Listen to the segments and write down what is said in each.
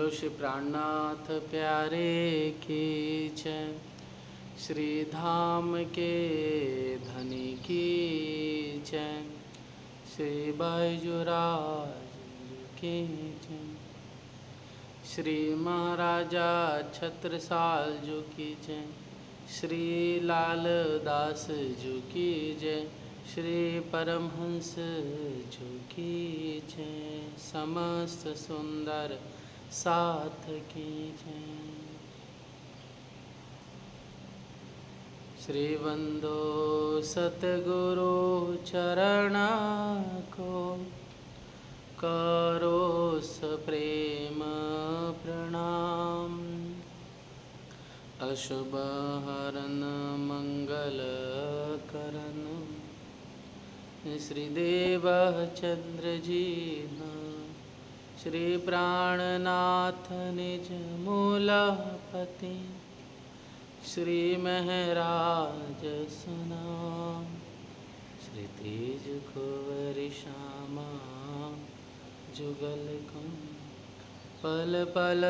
बोलो श्री प्राणनाथ प्यारे की जय। श्री धाम के धनी की जय। श्री बैजुराज की जय। श्री महाराजा छत्रसाल जो की जय। श्री लाल दास जो की जय। श्री परमहंस जो की जय। समस्त सुंदर साथ की जय। श्री वंदो सतगुरु चरणा को करो सप्रेम प्रणाम। अशुभ हरन मंगल करन श्री देव चंद्र जी। श्री प्राणनाथ निज मूलपति श्री महराज सनाम। श्री तेज कुंवर श्यामा जुगल कुम पल पल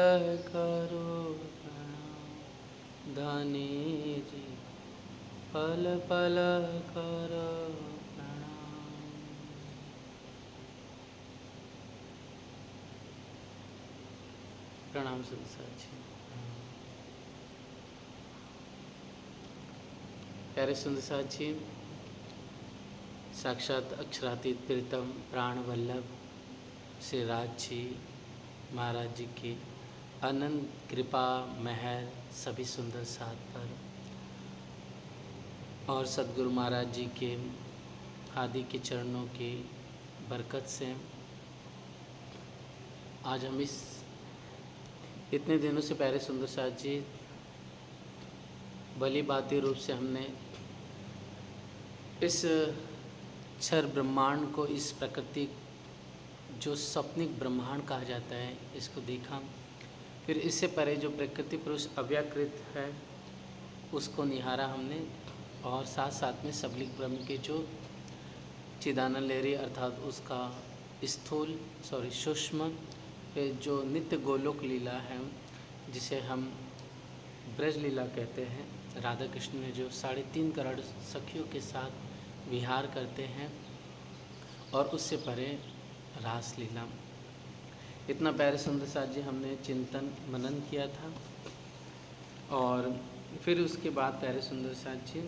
करो प्रणाम। धनी जी पल पल करो प्रणाम। प्रणाम संसार जी। प्यारे सुंदर साथ जी, साक्षात अक्षरातीत प्रीतम प्राण वल्लभ श्री राज जी महाराज जी की अनंत कृपा महर सभी सुंदर साथ पर और सद्गुरु महाराज जी के आदि के चरणों की बरकत से आज हम इतने दिनों से प्यारे सुंदर साथ जी भली भांति रूप से हमने इस क्षर ब्रह्मांड को, इस प्रकृति जो सपनिक ब्रह्मांड कहा जाता है, इसको देखा। फिर इससे परे जो प्रकृति पुरुष अव्याकृत है उसको निहारा हमने, और साथ साथ में सबलिक ब्रह्म के जो चिदानंद लहरी अर्थात उसका सूक्ष्म पे जो नित्य गोलोक लीला है जिसे हम ब्रज लीला कहते हैं, राधा कृष्ण ने जो 3.5 करोड़ सखियों के साथ विहार करते हैं, और उससे परे रास लीला। इतना प्यारे सुंदर साथ जी हमने चिंतन मनन किया था। और फिर उसके बाद प्यारे सुंदर साथ जी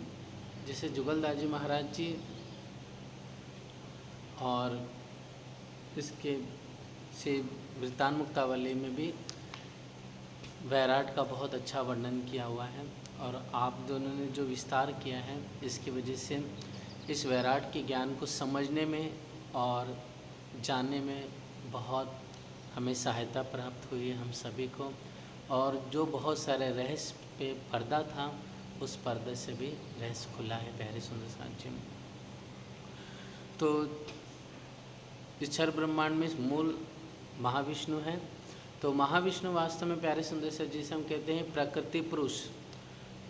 जैसे जुगलदास जी महाराज जी और इसके से वृत्तान मुक्तावली में भी वैराट का बहुत अच्छा वर्णन किया हुआ है, और आप दोनों ने जो विस्तार किया है इसकी वजह से इस वैराट के ज्ञान को समझने में और जानने में बहुत हमें सहायता प्राप्त हुई है हम सभी को। और जो बहुत सारे रहस्य पे पर्दा था उस पर्दे से भी रहस्य खुला है प्यारे सुंदर साथ जी। तो क्षर ब्रह्मांड में मूल महाविष्णु है। तो महाविष्णु वास्तव में प्यारे सुंदर साथ जी से हम कहते हैं प्रकृति पुरुष।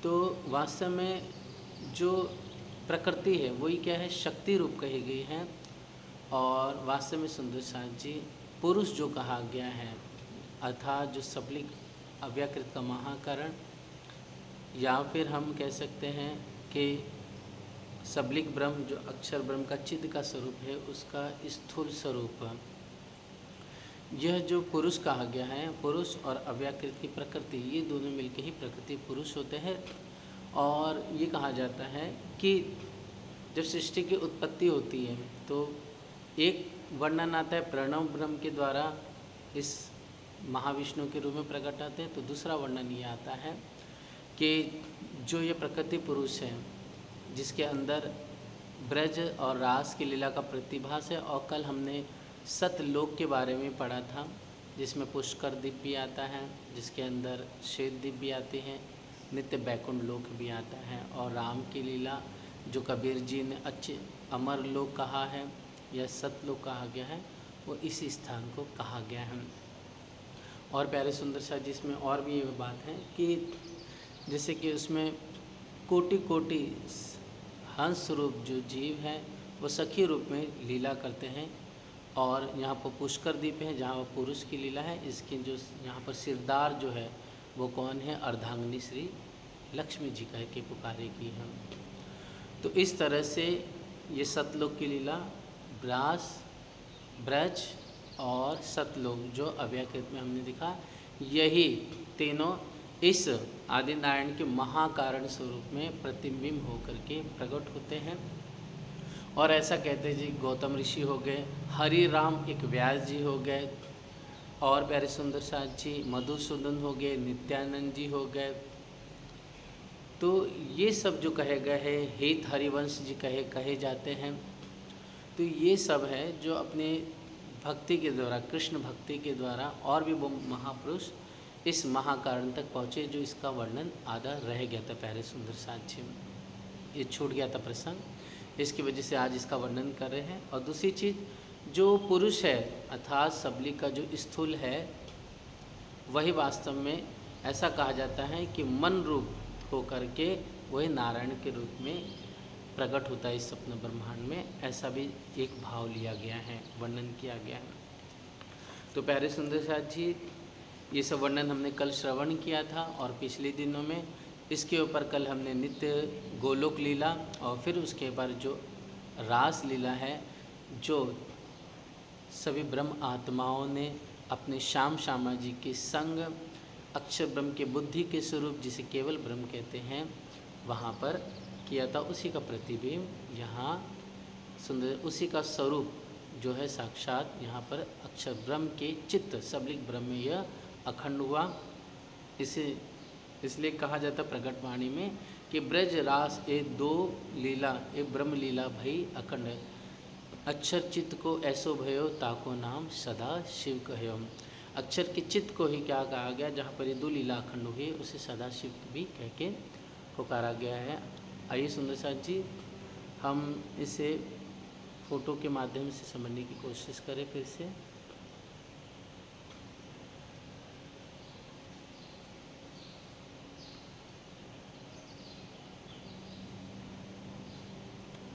तो वास्तव में जो प्रकृति है वही क्या है, शक्ति रूप कही गई है, और वास्तव में सुंदर साथ जी पुरुष जो कहा गया है अर्थात जो सबलिक अव्याकृत का महाकरण, या फिर हम कह सकते हैं कि सबलिक ब्रह्म जो अक्षर ब्रह्म का चित्त का स्वरूप है उसका स्थूल स्वरूप, यह जो पुरुष कहा गया है, पुरुष और अव्याकृत की प्रकृति, ये दोनों मिलकर ही प्रकृति पुरुष होते हैं। और ये कहा जाता है कि जब सृष्टि की उत्पत्ति होती है तो एक वर्णन आता है प्रणव ब्रह्म के द्वारा इस महाविष्णु के रूप में प्रकट आते हैं, तो दूसरा वर्णन ये आता है कि जो ये प्रकृति पुरुष है जिसके अंदर ब्रज और रास की लीला का प्रतिभास है। और कल हमने सतलोक के बारे में पढ़ा था जिसमें पुष्कर द्वीप भी आता है, जिसके अंदर श्वेत द्वीप भी आते हैं, नित्य बैकुंठ लोक भी आता है, और राम की लीला जो कबीर जी ने अच्छे अमर लोक कहा है या सतलोक कहा गया है, वो इसी स्थान को कहा गया है। और प्यारे सुंदर सा जिसमें और भी ये बात है कि जैसे कि उसमें कोटि कोटि हंस रूप जो जीव है वो सखी रूप में लीला करते हैं, और यहाँ पर पुष्कर द्वीप है जहाँ पर पुरुष की लीला है। इसकी जो यहाँ पर सिरदार जो है वो कौन है? अर्धांगिनी श्री लक्ष्मी जी कह के पुकारेगी हम। तो इस तरह से ये सतलोक की लीला ब्रास, ब्रज और सतलोक जो अव्यकृत में हमने देखा, यही तीनों इस आदि नारायण के महाकारण स्वरूप में प्रतिबिंब होकर के प्रकट होते हैं। और ऐसा कहते हैं जी, गौतम ऋषि हो गए, हरि राम एक व्यास जी हो गए, और प्यारे सुंदर साथ जी मधुसूदन हो गए, नित्यानंद जी हो गए। तो ये सब जो कहे गए हैं, हित हरिवंश जी कहे जाते हैं। तो ये सब है जो अपने भक्ति के द्वारा, कृष्ण भक्ति के द्वारा, और भी वो महापुरुष इस महाकारण तक पहुँचे जो इसका वर्णन आधा रह गया था प्यारे सुंदर साथ जी, ये छूट गया था प्रसंग, इसकी वजह से आज इसका वर्णन कर रहे हैं। और दूसरी चीज़, जो पुरुष है अर्थात सबली का जो स्थूल है, वही वास्तव में ऐसा कहा जाता है कि मन रूप होकर के वही नारायण के रूप में प्रकट होता है इस स्वप्न ब्रह्मांड में। ऐसा भी एक भाव लिया गया है, वर्णन किया गया है। तो प्यारे सुंदर साथ जी, ये सब वर्णन हमने कल श्रवण किया था, और पिछले दिनों में इसके ऊपर कल हमने नित्य गोलोक लीला, और फिर उसके ऊपर जो रास लीला है, जो सभी ब्रह्म आत्माओं ने अपने श्याम श्यामा जी के संग अक्षर ब्रह्म के बुद्धि के स्वरूप, जिसे केवल ब्रह्म कहते हैं, वहाँ पर किया था। उसी का प्रतिबिंब यहाँ सुंदर, उसी का स्वरूप जो है साक्षात यहाँ पर अक्षर ब्रह्म के चित्त सबलिक ब्रह्म में यह अखंड हुआ। इसे इसलिए कहा जाता प्रकट वाणी में कि ब्रज रास ए दो लीला ए ब्रह्म लीला भई अखंड, अक्षर चित्त को ऐसो भयो ताको नाम सदा शिव कहो। अक्षर के चित्त को ही क्या कहा गया? जहाँ पर ये दो लीला अखंड हुई उसे सदा शिव भी कह के पुकारा गया है। आइए सुंदर साथ जी, हम इसे फोटो के माध्यम से समझने की कोशिश करें फिर से।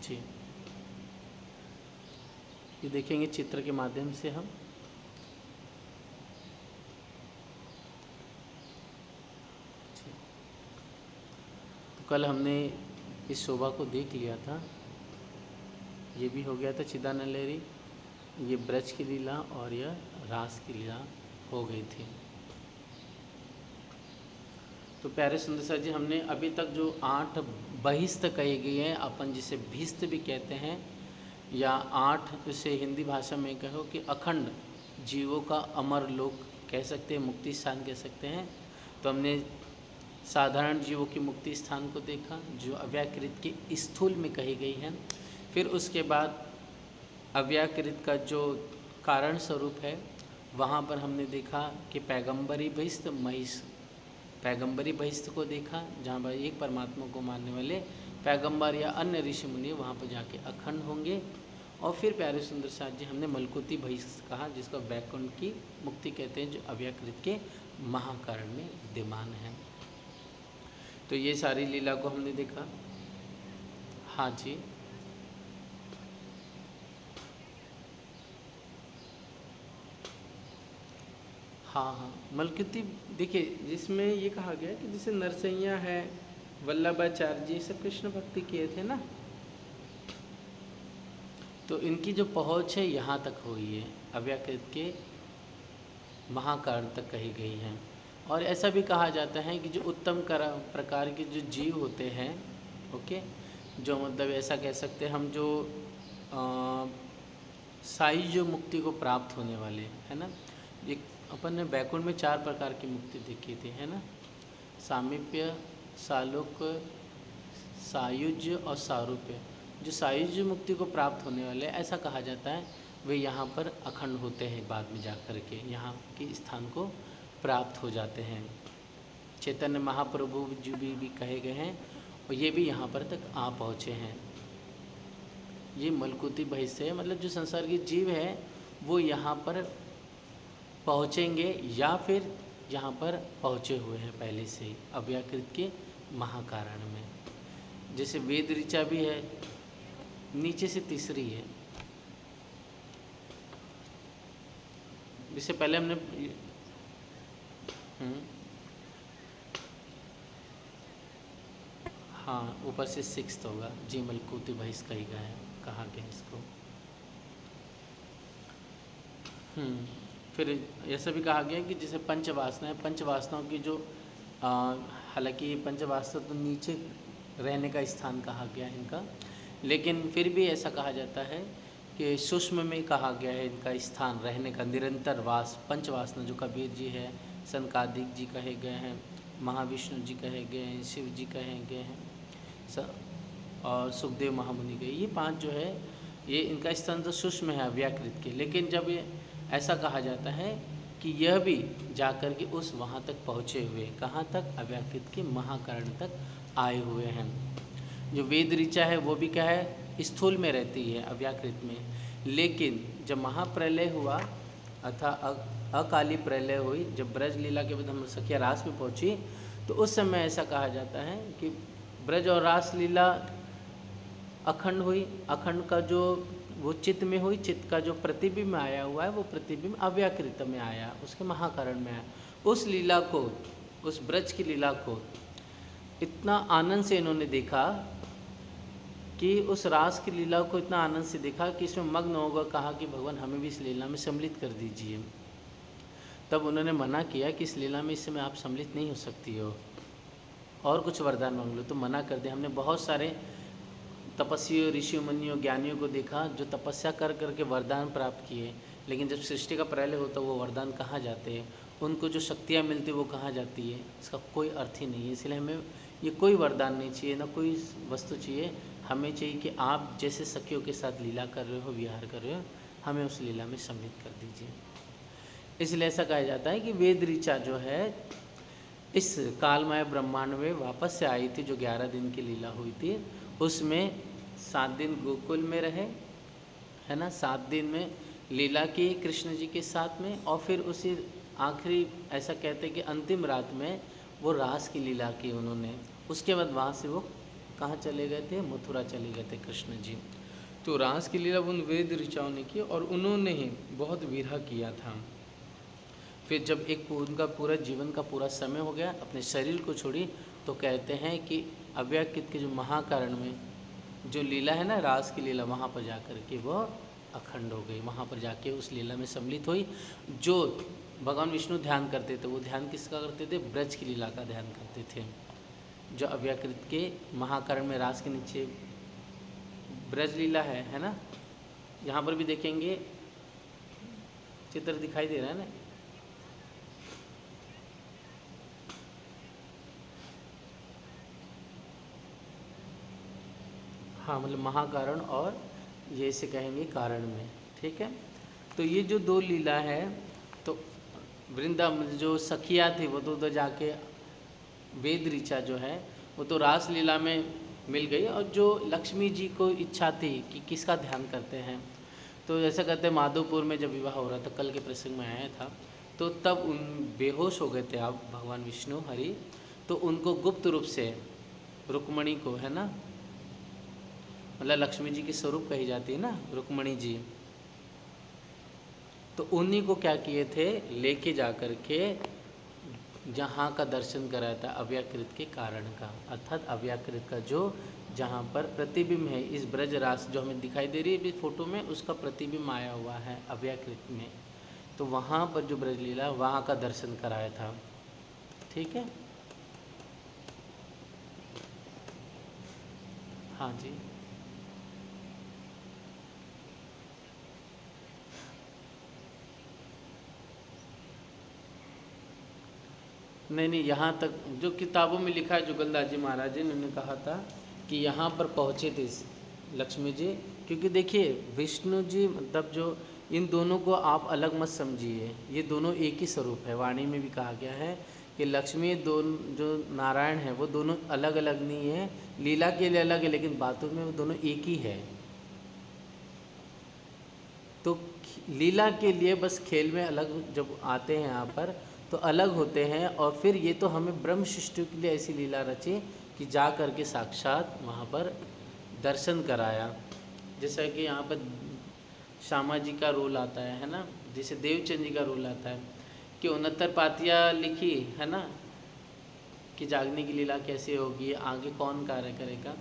जी, ये देखेंगे चित्र के माध्यम से हम। तो कल हमने इस शोभा को देख लिया था, ये भी हो गया था चिदानंद लहरी, ये ब्रज की लीला और यह रास की लीला हो गई थी। तो प्यारे सुंदर सर जी, हमने अभी तक जो 8 बहिस्त कही गई हैं, अपन जिसे भिस्त भी कहते हैं, या 8 से हिंदी भाषा में कहो कि अखंड जीवों का अमर लोक कह सकते हैं, मुक्ति स्थान कह सकते हैं। तो हमने साधारण जीवों की मुक्ति स्थान को देखा जो अव्याकृत के स्थूल में कही गई है। फिर उसके बाद अव्याकृत का जो कारण स्वरूप है, वहाँ पर हमने देखा कि पैगंबरी बहिस्त महिष, पैगंबरी बहिस्त को देखा, जहाँ पर एक परमात्मा को मानने वाले पैगंबर या अन्य ऋषि मुनि वहाँ पर जाके अखंड होंगे। और फिर प्यारे सुंदर साथ जी, हमने मलकुती बहिस्त कहा, जिसको बैकुंठ की मुक्ति कहते हैं, जो अव्याकृत के महाकारण में विद्यमान है। तो ये सारी लीला को हमने देखा। हाँ जी, हाँ, मलकुती देखिए, जिसमें ये कहा गया कि जैसे नरसैया है, वल्लभाचार्य जी सब कृष्ण भक्ति किए थे ना, तो इनकी जो पहुँच है यहाँ तक हुई है, अव्याकृत के महाकारण तक कही गई है। और ऐसा भी कहा जाता है कि जो उत्तम प्रकार के जो जीव होते हैं, ओके, जो मतलब ऐसा कह सकते हैं हम, जो साई जो मुक्ति को प्राप्त होने वाले है ना, एक अपन ने बैकुंठ में 4 प्रकार की मुक्ति देखी थी, है ना, सामीप्य, सालोक, सायुज्य और सारूप्य। जो सायुज्य मुक्ति को प्राप्त होने वाले ऐसा कहा जाता है, वे यहाँ पर अखंड होते हैं, बाद में जा कर के यहाँ के स्थान को प्राप्त हो जाते हैं। चैतन्य महाप्रभु जी भी कहे गए हैं, और ये भी यहाँ पर तक आ पहुँचे हैं। ये मलकुती बहिष्ठ है, मतलब जो संसार के जीव है वो यहाँ पर पहुँचेंगे या फिर यहाँ पर पहुँचे हुए हैं पहले से ही अव्याकृत के महाकारण में। जैसे वेद ऋचा भी है, नीचे से तीसरी है, इससे पहले हमने हाँ, ऊपर से 6th होगा जी, मलकूती भैंस कही गया है, कहा गया इसको। फिर ऐसा भी कहा गया कि जैसे पंचवासना है, पंचवासनाओं की जो हालांकि पंचवासना तो नीचे रहने का स्थान कहा गया है इनका, लेकिन फिर भी ऐसा कहा जाता है कि सूक्ष्म में कहा गया है इनका स्थान रहने का, निरंतर वास। पंचवासना जो कबीर जी है, सनकादिक जी कहे गए हैं, महाविष्णु जी कहे गए हैं, शिव जी कहे गए हैं, और सुखदेव महामुनि के, ये 5 जो है ये इनका स्थान तो सूक्ष्म है अव्याकृत के। लेकिन जब ये ऐसा कहा जाता है कि यह भी जाकर के उस वहाँ तक पहुँचे हुए, कहाँ तक, अव्याकृत के महाकरण तक आए हुए हैं। जो वेद ऋचा है वो भी क्या है, स्थूल में रहती है अव्याकृत में, लेकिन जब महाप्रलय हुआ अर्थात अकाली प्रलय हुई, जब ब्रज लीला के बाद हम सखिया रास में पहुँची, तो उस समय ऐसा कहा जाता है कि ब्रज और रास लीला अखंड हुई। अखंड का जो वो चित्त में हुई, चित्त का जो प्रतिबिंब आया हुआ है वो प्रतिबिंब अव्याकृत में आया, उसके महाकरण में आया। उस लीला को, उस ब्रज की लीला को इतना आनंद से इन्होंने देखा कि उस रास की लीला को इतना आनंद से देखा कि इसमें मग्न होगा, कहा कि भगवान हमें भी इस लीला में सम्मिलित कर दीजिए। तब उन्होंने मना किया कि इस लीला में इस समय आप सम्मिलित नहीं हो सकती हो, और कुछ वरदान मांग लो, तो मना कर दिया। हमने बहुत सारे तपस्वियों, ऋषियों, मुनियों, ज्ञानियों को देखा जो तपस्या कर करके वरदान प्राप्त किए, लेकिन जब सृष्टि का प्रलय होता वो वरदान कहाँ जाते हैं, उनको जो शक्तियाँ मिलती वो कहाँ जाती है, इसका कोई अर्थ ही नहीं है। इसलिए हमें ये कोई वरदान नहीं चाहिए, ना कोई वस्तु चाहिए, हमें चाहिए कि आप जैसे सखियों के साथ लीला कर रहे हो, विहार कर रहे हो, हमें उस लीला में सम्मिलित कर दीजिए। इसलिए ऐसा कहा जाता है कि वेद ऋचा जो है इस कालमय ब्रह्मांड में वापस से आई थी, जो 11 दिन की लीला हुई थी, उसमें 7 दिन गोकुल में रहे, है ना, 7 दिन में लीला की कृष्ण जी के साथ में, और फिर उसी आखिरी ऐसा कहते हैं कि अंतिम रात में वो रास की लीला की उन्होंने। उसके बाद वहाँ से वो कहाँ चले गए थे, मथुरा चले गए थे कृष्ण जी। तो रास की लीला उन वेद ऋचाओं ने की, और उन्होंने ही बहुत विरह किया था। फिर जब एक उनका पूरा जीवन का पूरा समय हो गया, अपने शरीर को छोड़ी, तो कहते हैं कि अव्याकृत के जो महाकारण में जो लीला है ना, रास की लीला, वहाँ पर जाकर के वो अखंड हो गई, वहाँ पर जाके उस लीला में सम्मिलित हुई। जो भगवान विष्णु ध्यान करते थे, वो ध्यान किसका करते थे, ब्रज की लीला का ध्यान करते थे। जो अव्याकृत के महाकारण में रास के नीचे ब्रज लीला है ना, यहाँ पर भी देखेंगे चित्र दिखाई दे रहा है ना, हाँ, मतलब महाकारण और ये इसे कहेंगे कारण में, ठीक है। तो ये जो 2 लीला है, तो वृंदावन जो सखिया थी वो तो उधर जाके वेद ऋचा जो है वो तो रास लीला में मिल गई, और जो लक्ष्मी जी को इच्छा थी कि किसका ध्यान करते हैं, तो जैसा कहते हैं माधोपुर में जब विवाह हो रहा था, कल के प्रसंग में आया था, तो तब उन बेहोश हो गए थे आप भगवान विष्णु हरि, तो उनको गुप्त रूप से रुक्मणी को, है ना, मतलब लक्ष्मी जी की स्वरूप कही जाती है ना रुक्मणी जी, तो उन्हीं को क्या किए थे, लेके जा कर के जहाँ का दर्शन कराया था अव्याकृत के कारण का, अर्थात अव्याकृत का जो जहाँ पर प्रतिबिंब है, इस ब्रज रास जो हमें दिखाई दे रही है फोटो में, उसका प्रतिबिंब आया हुआ है अव्याकृत में, तो वहाँ पर जो ब्रज लीला, वहाँ का दर्शन कराया था, ठीक है। हाँ जी, नहीं, यहाँ तक जो किताबों में लिखा है, जुगलदास जी महाराज जी ने कहा था कि यहाँ पर पहुँचे थे लक्ष्मी जी, क्योंकि देखिए विष्णु जी मतलब जो इन दोनों को आप अलग मत समझिए, ये दोनों एक ही स्वरूप है। वाणी में भी कहा गया है कि लक्ष्मी दोनों जो नारायण है वो दोनों अलग अलग नहीं है, लीला के लिए अलग है, लेकिन बातों में वो दोनों एक ही है। तो लीला के लिए बस खेल में अलग जब आते हैं यहाँ पर तो अलग होते हैं, और फिर ये तो हमें ब्रह्म सृष्टि के लिए ऐसी लीला रची कि जा कर के साक्षात वहाँ पर दर्शन कराया। जैसा कि यहाँ पर श्यामा जी का रोल आता है ना, जैसे देवचंद जी का रोल आता है कि 69 पातियाँ लिखी है ना, कि जागने की लीला कैसे होगी, आगे कौन कार्य करेगा,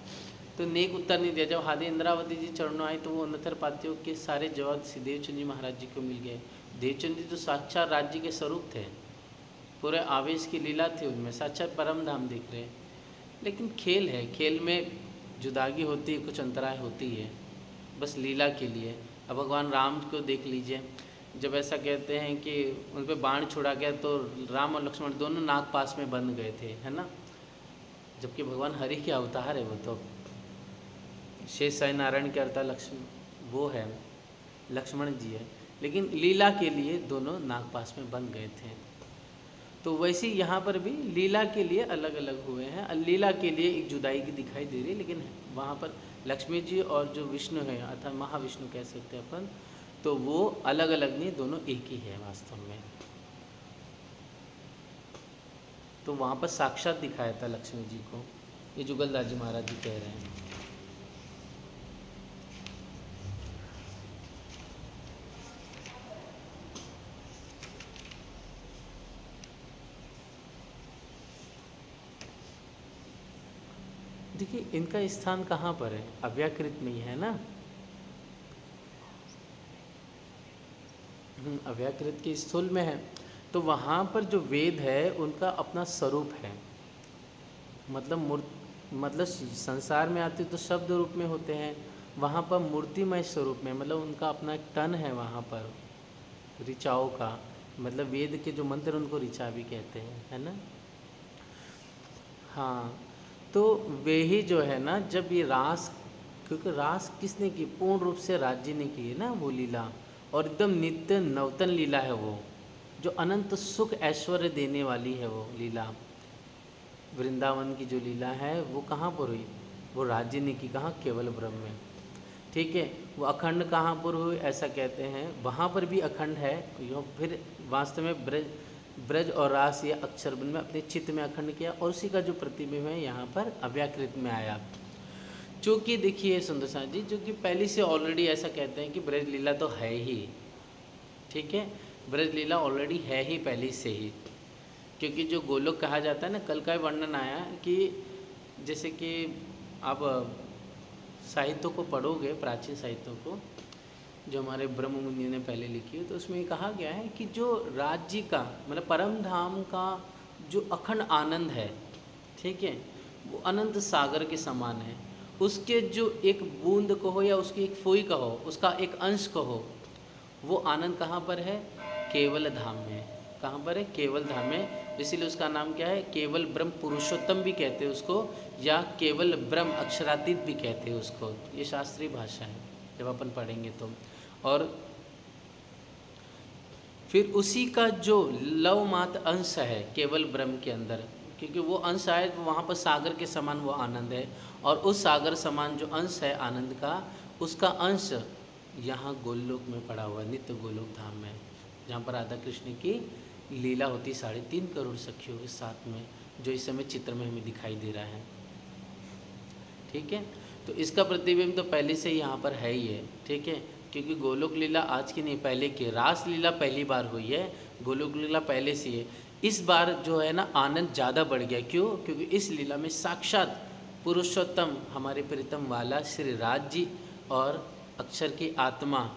तो नेक उत्तर नहीं दिया। जब हादी इंद्रावती जी चरणों आई तो वो 69 पातियों के सारे जवाब श्री देवचंद जी महाराज जी को मिल गए। देवचंद जी तो साक्षात राज्य के स्वरूप थे, पूरे आवेश की लीला थी उनमें, साक्षात परम धाम दिख रहे। लेकिन खेल है, खेल में जुदागी होती है, कुछ अंतराय होती है, बस लीला के लिए। अब भगवान राम को देख लीजिए, जब ऐसा कहते हैं कि उन पर बाण छोड़ा गया तो राम और लक्ष्मण दोनों नागपाश में बंद गए थे, है ना, जबकि भगवान हरि के अवतार है, वो तो शेष साई नारायण के अवतार लक्ष्मण वो है, लक्ष्मण जी है, लेकिन लीला के लिए दोनों नागपाश में बंद गए थे। तो वैसे यहाँ पर भी लीला के लिए अलग अलग हुए हैं, लीला के लिए एक जुदाई की दिखाई दे रही है, लेकिन वहाँ पर लक्ष्मी जी और जो विष्णु है अर्थात महाविष्णु कह सकते हैं अपन, तो वो अलग अलग नहीं, दोनों एक ही है वास्तव में। तो वहाँ पर साक्षात दिखाया था लक्ष्मी जी को, ये जुगलदास जी महाराज जी कह रहे हैं। देखिए इनका स्थान कहाँ पर है, अव्याकृत में ही है ना, अव्याकृत के स्थूल में है। तो वहाँ पर जो वेद है उनका अपना स्वरूप है, मतलब संसार में आते तो शब्द रूप में होते हैं, वहाँ पर मूर्तिमय स्वरूप में, मतलब उनका अपना एक तन है वहाँ पर ऋचाओं का, मतलब वेद के जो मंत्र उनको ऋचा भी कहते हैं, है ना। हाँ, तो वे ही जो है ना, जब ये रास, क्योंकि रास किसने की, पूर्ण रूप से राज्य ने की है ना वो लीला, और एकदम नित्य नवतन लीला है वो, जो अनंत सुख ऐश्वर्य देने वाली है वो लीला। वृंदावन की जो लीला है वो कहाँ पर हुई, वो राज्य ने की, कहाँ, केवल ब्रह्म में, ठीक है। वो अखंड कहाँ पर हुई, ऐसा कहते हैं वहाँ पर भी अखंड है, यो फिर वास्तव में ब्रज और रास ये अक्षर बन में अपने चित्त में अखंड किया, और उसी का जो प्रतिबिंब है यहाँ पर अव्याकृत में आया। चूँकि देखिए सुंदर साथ जी, जो कि पहले से ऑलरेडी ऐसा कहते हैं कि ब्रज लीला तो है ही, ठीक है, ब्रज लीला ऑलरेडी है ही पहले से ही, क्योंकि जो गोलोक कहा जाता है ना, कल का वर्णन आया कि जैसे कि आप साहित्यों को पढ़ोगे, प्राचीन साहित्यों को जो हमारे ब्रह्म मुनि ने पहले लिखी है, तो उसमें कहा गया है कि जो राज्य का मतलब परम धाम का जो अखंड आनंद है, ठीक है, वो अनंत सागर के समान है। उसके जो एक बूंद कहो या उसकी एक फुई कहो, उसका एक अंश कहो, वो आनंद कहाँ पर है, केवल धाम में। कहाँ पर है, केवल धाम में। इसीलिए उसका नाम क्या है, केवल ब्रह्म पुरुषोत्तम भी कहते हैं उसको, या केवल ब्रह्म अक्षरातीत भी कहते हैं उसको। ये शास्त्रीय भाषा है जब अपन पढ़ेंगे तो। और फिर उसी का जो लव मात्र अंश है केवल ब्रह्म के अंदर, क्योंकि वो अंश आए तो वहाँ पर सागर के समान वो आनंद है, और उस सागर समान जो अंश है आनंद का, उसका अंश यहाँ गोलोक में पड़ा हुआ है, नित्य गोलोक धाम में, जहाँ पर राधा कृष्ण की लीला होती 3.5 करोड़ सखियों के साथ में, जो इस समय चित्र में हमें दिखाई दे रहा है, ठीक है। तो इसका प्रतिबिंब तो पहले से ही यहाँ पर है ही है, ठीक है, क्योंकि गोलोक लीला आज की नहीं, पहले की रास लीला पहली बार हुई है, गोलोक लीला पहले से है। इस बार जो है ना आनंद ज़्यादा बढ़ गया, क्यों, क्योंकि इस लीला में साक्षात पुरुषोत्तम हमारे प्रीतम वाला श्री राज जी और अक्षर की आत्मा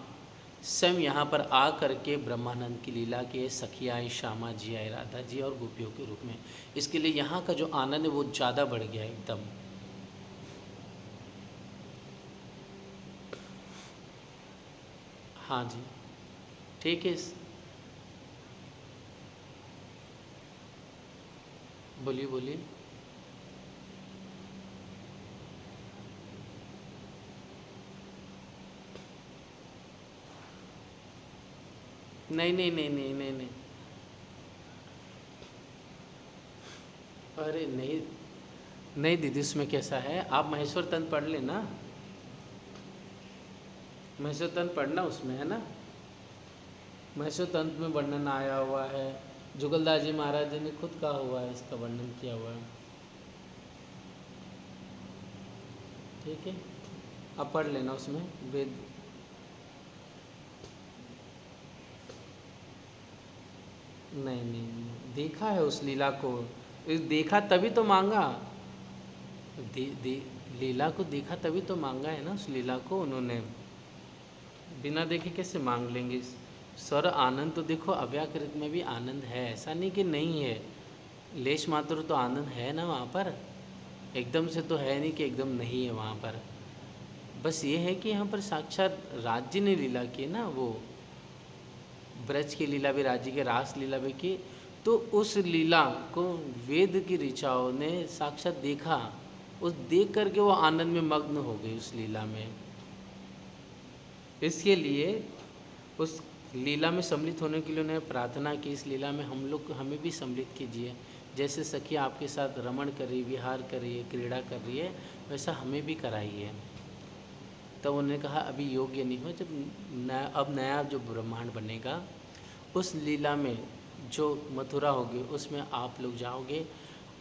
स्वयं यहाँ पर आ करके ब्रह्मानंद की लीला के सखी आई, श्यामा जी आए, राधा जी और गोपियों के रूप में। इसके लिए यहाँ का जो आनंद है वो ज़्यादा बढ़ गया एकदम। हाँ जी, ठीक है, बोलिए बोलिए। नहीं नहीं नहीं नहीं नहीं नहीं, अरे नहीं नहीं दीदी, उसमें कैसा है, आप महेश्वर तंत्र पढ़ लेना, महेश्वर तंत्र पढ़ना उसमें, है ना, महेश्वर तंत्र में वर्णन आया हुआ है, जुगलदास जी महाराज जी ने खुद कहा हुआ है, इसका वर्णन किया हुआ है, ठीक है, आप पढ़ लेना उसमें वेद। नहीं नहीं नहीं, देखा है उस लीला को, देखा तभी तो मांगा। दे, दे, लीला को देखा तभी तो मांगा है ना, उस लीला को उन्होंने, बिना देखे कैसे मांग लेंगे। स्वर आनंद तो देखो अव्याकृत में भी आनंद है, ऐसा नहीं कि नहीं है, लेश मात्र तो आनंद है ना वहाँ पर, एकदम से तो है नहीं कि एकदम नहीं है वहाँ पर। बस ये है कि यहाँ पर साक्षात राज्य ने लीला की ना, वो ब्रज की लीला भी, राज्य के रास लीला भी की, तो उस लीला को वेद की ऋचाओं ने साक्षात देखा, उस देख करके वो आनंद में मग्न हो गई उस लीला में। इसके लिए उस लीला में सम्मिलित होने के लिए उन्होंने प्रार्थना की, इस लीला में हम लोग हमें भी सम्मिलित कीजिए, जैसे सखी आपके साथ रमण कर रही, विहार कर रही है, क्रीड़ा कर रही है, वैसा हमें भी कराइए। तब उन्होंने कहा अभी योग्य नहीं हो, जब अब नया जो ब्रह्मांड बनेगा उस लीला में जो मथुरा होगी उसमें आप लोग जाओगे,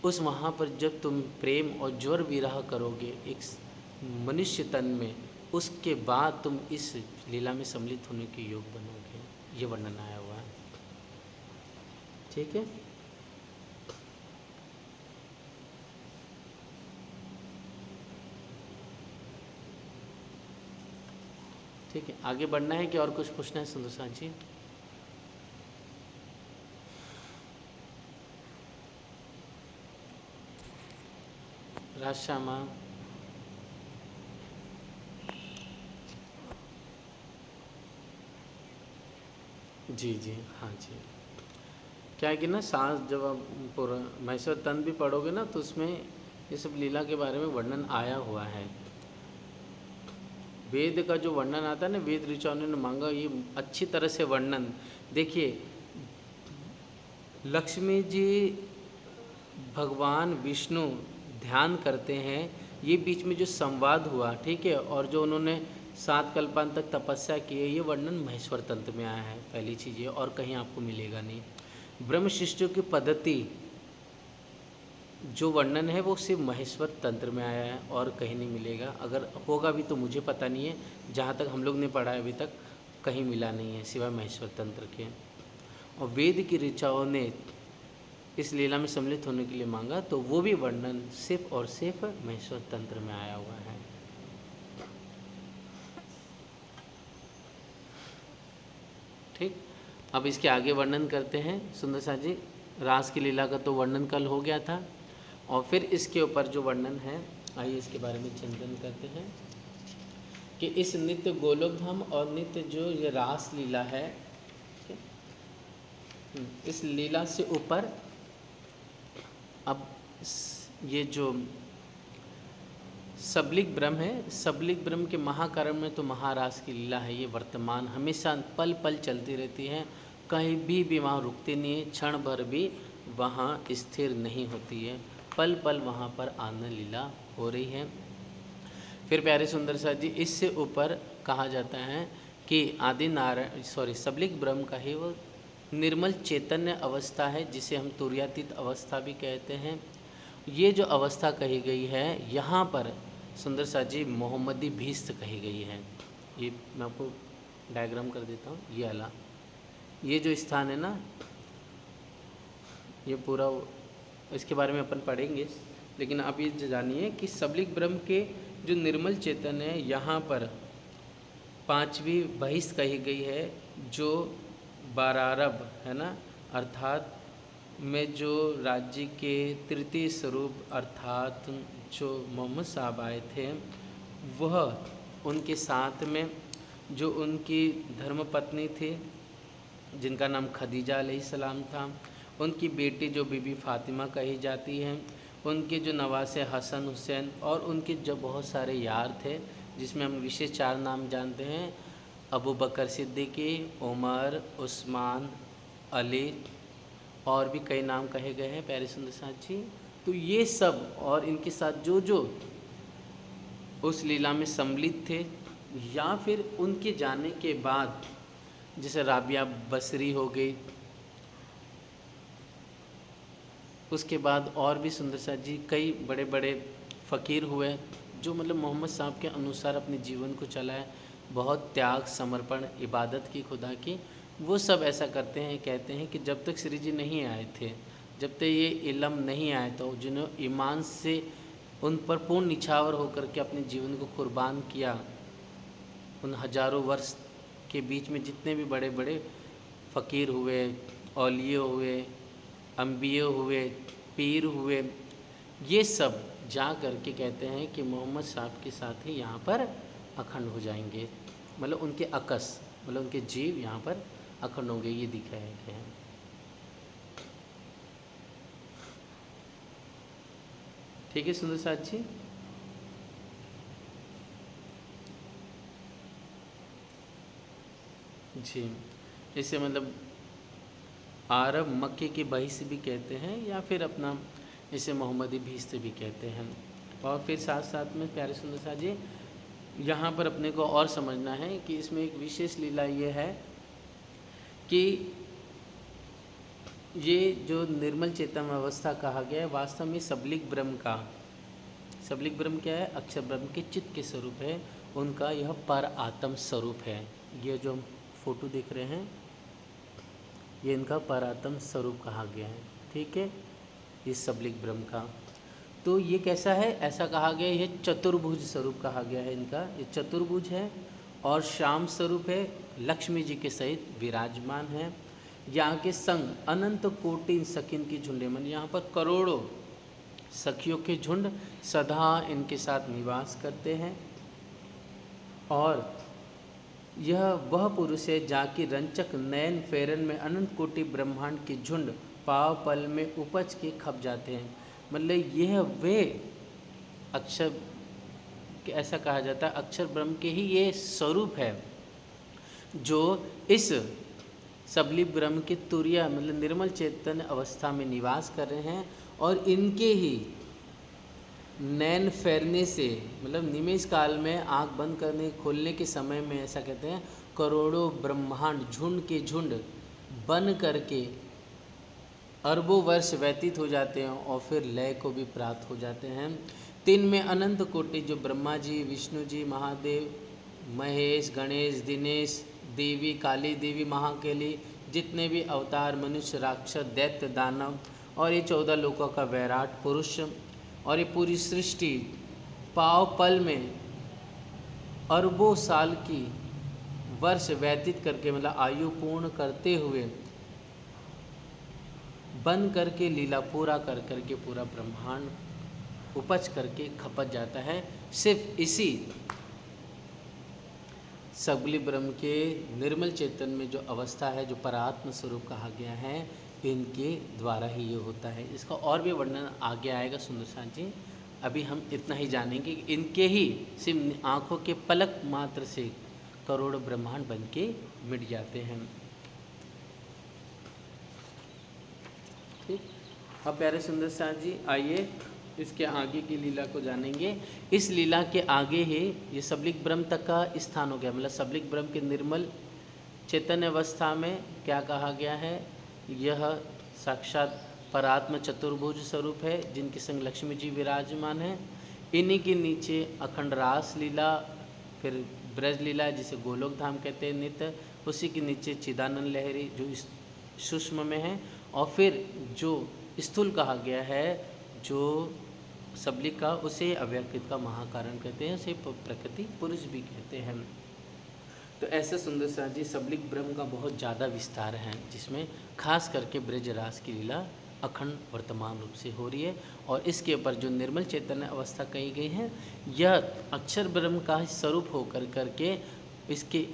उस वहाँ पर जब तुम प्रेम और ज्वर विरह करोगे एक मनुष्य तन में, उसके बाद तुम इस लीला में सम्मिलित होने के योग बनोगे, ये वर्णन आया हुआ है। ठीक है, ठीक है, आगे बढ़ना है कि और कुछ पूछना है सुंदर जी? राजश्यामा, जी जी, हाँ जी। क्या है कि ना सांस जब आप पूरा महेश्वर तंत्र भी पढ़ोगे ना, तो उसमें ये सब लीला के बारे में वर्णन आया हुआ है। वेद का जो वर्णन आता है ना, वेद ऋचाओं ने मांगा, ये अच्छी तरह से वर्णन। देखिए लक्ष्मी जी भगवान विष्णु ध्यान करते हैं, ये बीच में जो संवाद हुआ, ठीक है, और जो उन्होंने 7 कल्पांत तक तपस्या की है, ये वर्णन महेश्वर तंत्र में आया है। पहली चीज़ ये, और कहीं आपको मिलेगा नहीं। ब्रह्म शिष्टों की पद्धति जो वर्णन है वो सिर्फ महेश्वर तंत्र में आया है, और कहीं नहीं मिलेगा। अगर होगा भी तो मुझे पता नहीं है, जहाँ तक हम लोग ने पढ़ा है अभी तक कहीं मिला नहीं है सिवाय महेश्वर तंत्र के। और वेद की ऋचाओं ने इस लीला में सम्मिलित होने के लिए मांगा, तो वो भी वर्णन सिर्फ और सिर्फ महेश्वर तंत्र में आया हुआ है। ठीक, अब इसके आगे वर्णन करते हैं सुंदर सा जी। रास की लीला का तो वर्णन कल हो गया था, और फिर इसके ऊपर जो वर्णन है, आइए इसके बारे में चिंतन करते हैं कि इस नित्य गोलोक धाम और नित्य जो ये रास लीला है, इस लीला से ऊपर अब ये जो सबलिक ब्रह्म है, सबलिक ब्रह्म के महाकारण में तो महारास की लीला है, ये वर्तमान हमेशा पल पल चलती रहती है, कहीं भी वहाँ रुकती नहीं है, क्षण भर भी वहाँ स्थिर नहीं होती है, पल पल वहाँ पर आनंद लीला हो रही है। फिर प्यारे सुंदर सा जी, इससे ऊपर कहा जाता है कि आदि नारायण सबलिक ब्रह्म का ही वो निर्मल चैतन्य अवस्था है, जिसे हम तुर्यातीत अवस्था भी कहते हैं। ये जो अवस्था कही गई है यहाँ पर सुंदर सा जी मोहम्मदी भीस्त कही गई है। ये मैं आपको डायग्राम कर देता हूँ, ये वाला, ये जो स्थान है ना, ये पूरा इसके बारे में अपन पढ़ेंगे, लेकिन आप ये जानिए कि सबलिक ब्रह्म के जो निर्मल चेतन है, यहाँ पर 5वीं बहिष्ठ कही गई है, जो बारारब है ना, अर्थात में जो राज्य के तृतीय स्वरूप अर्थात जो मोहम्मद साहब आए थे, वह उनके साथ में जो उनकी धर्मपत्नी थी जिनका नाम खदीजा अलैहिस्सलाम था, उनकी बेटी जो बीबी फातिमा कही जाती हैं, उनके जो नवासे हसन हुसैन, और उनके जो बहुत सारे यार थे, जिसमें हम विशेष 4 नाम जानते हैं, अबू बकर सिद्दीकी, उमर, उस्मान, अली, और भी कई नाम कहे गए हैं प्यारे सुंदर साथ जी। तो ये सब और इनके साथ जो जो उस लीला में सम्मिलित थे, या फिर उनके जाने के बाद जैसे राबिया बसरी हो गई, उसके बाद और भी सुंदर साथ जी कई बड़े बड़े फ़कीर हुए, जो मतलब मोहम्मद साहब के अनुसार अपने जीवन को चलाए, बहुत त्याग समर्पण इबादत की खुदा की, वो सब ऐसा करते हैं, कहते हैं कि जब तक श्री जी नहीं आए थे, जब तक ये इल्म नहीं आए, तो जिन्होंने ईमान से उन पर पूर्ण निछावर होकर के अपने जीवन को कुर्बान किया, उन हजारों वर्ष के बीच में जितने भी बड़े बड़े फ़कीर हुए, औलिये हुए, अम्बिये हुए, पीर हुए, ये सब जा कर के कहते हैं कि मोहम्मद साहब के साथ ही यहाँ पर अखंड हो जाएंगे, मतलब उनके अकस, मतलब उनके जीव यहाँ पर अखंड होंगे, ये दिखाया गया है। ठीक है सुंदर साथ जी। जी, इसे मतलब अरब मक्के की बही से भी कहते हैं, या फिर अपना इसे मोहम्मदी भीष से भी कहते हैं। और फिर साथ साथ में प्यारे सुंदर साथ जी, यहाँ पर अपने को और समझना है कि इसमें एक विशेष लीला ये है कि ये जो निर्मल चेतन अवस्था कहा गया है, वास्तव में सबलिक ब्रह्म का, सबलिक ब्रह्म क्या है? अक्षर ब्रह्म के चित्त के स्वरूप है, उनका यह पर आत्म स्वरूप है। ये जो हम फोटो देख रहे हैं, ये इनका पर आत्म स्वरूप कहा गया है। ठीक है, इस सबलिक ब्रह्म का। तो ये कैसा है? ऐसा कहा गया, ये चतुर्भुज स्वरूप कहा गया है इनका, ये चतुर्भुज है और श्याम स्वरूप है, लक्ष्मी जी के सहित विराजमान है। यहाँ के संग अनंत कोटि सखिन की झुंडे, मन यहाँ पर करोड़ों सखियों के झुंड सदा इनके साथ निवास करते हैं। और यह वह पुरुष है जाकि रंचक नयन फेरन में अनंत कोटि ब्रह्मांड के झुंड पाव पल में उपज के खप जाते हैं। मतलब यह वे अक्षर, ऐसा कहा जाता है अक्षर ब्रह्म के ही ये स्वरूप है जो इस सबलिक ब्रह्म के तुर्या मतलब निर्मल चैतन्य अवस्था में निवास कर रहे हैं। और इनके ही नैन फेरने से, मतलब निमेष काल में आंख बंद करने खोलने के समय में, ऐसा कहते हैं करोड़ों ब्रह्मांड झुंड के झुंड बन करके अरबों वर्ष व्यतीत हो जाते हैं और फिर लय को भी प्राप्त हो जाते हैं। तीन में अनंत कोटि जो ब्रह्मा जी, विष्णु जी, महादेव, महेश, गणेश, दिनेश, देवी, काली देवी, महाकाली, जितने भी अवतार, मनुष्य, राक्षस, दैत्य, दानव और ये 14 लोकों का वैराट पुरुष और ये पूरी सृष्टि पाव पल में अरबों साल की वर्ष व्यतीत करके, मतलब आयु पूर्ण करते हुए बन करके लीला पूरा कर करके पूरा ब्रह्मांड उपज करके खपत जाता है। सिर्फ इसी सबलिक ब्रह्म के निर्मल चेतन में जो अवस्था है, जो परात्म स्वरूप कहा गया है, इनके द्वारा ही ये होता है। इसका और भी वर्णन आगे आएगा सुंदर साथ जी। अभी हम इतना ही जानेंगे कि इनके ही सिर्फ आँखों के पलक मात्र से करोड़ों ब्रह्मांड बन के मिट जाते हैं। ठीक, अब प्यारे सुंदर साथ जी आइए इसके आगे की लीला को जानेंगे। इस लीला के आगे ही ये सबलिक ब्रह्म तक का स्थान हो गया, मतलब सबलिक ब्रह्म के निर्मल चैतन्य अवस्था में क्या कहा गया है? यह साक्षात परात्म चतुर्भुज स्वरूप है जिनके संग लक्ष्मी जी विराजमान है। इन्हीं के नीचे अखंड रास लीला, फिर ब्रज लीला जिसे गोलोक धाम कहते हैं नित्य, उसी के नीचे चिदानंद लहरी जो इस सूक्ष्म में है, और फिर जो स्थूल कहा गया है जो सबलिक का, उसे अव्यक्तित का महाकारण कहते हैं, उसे प्रकृति पुरुष भी कहते हैं। तो ऐसा सुंदर सा जी सबलिक ब्रह्म का बहुत ज़्यादा विस्तार है, जिसमें खास करके ब्रज रास की लीला अखंड वर्तमान रूप से हो रही है। और इसके ऊपर जो निर्मल चैतन्य अवस्था कही गई है, यह अक्षर ब्रह्म का स्वरूप होकर करके इसके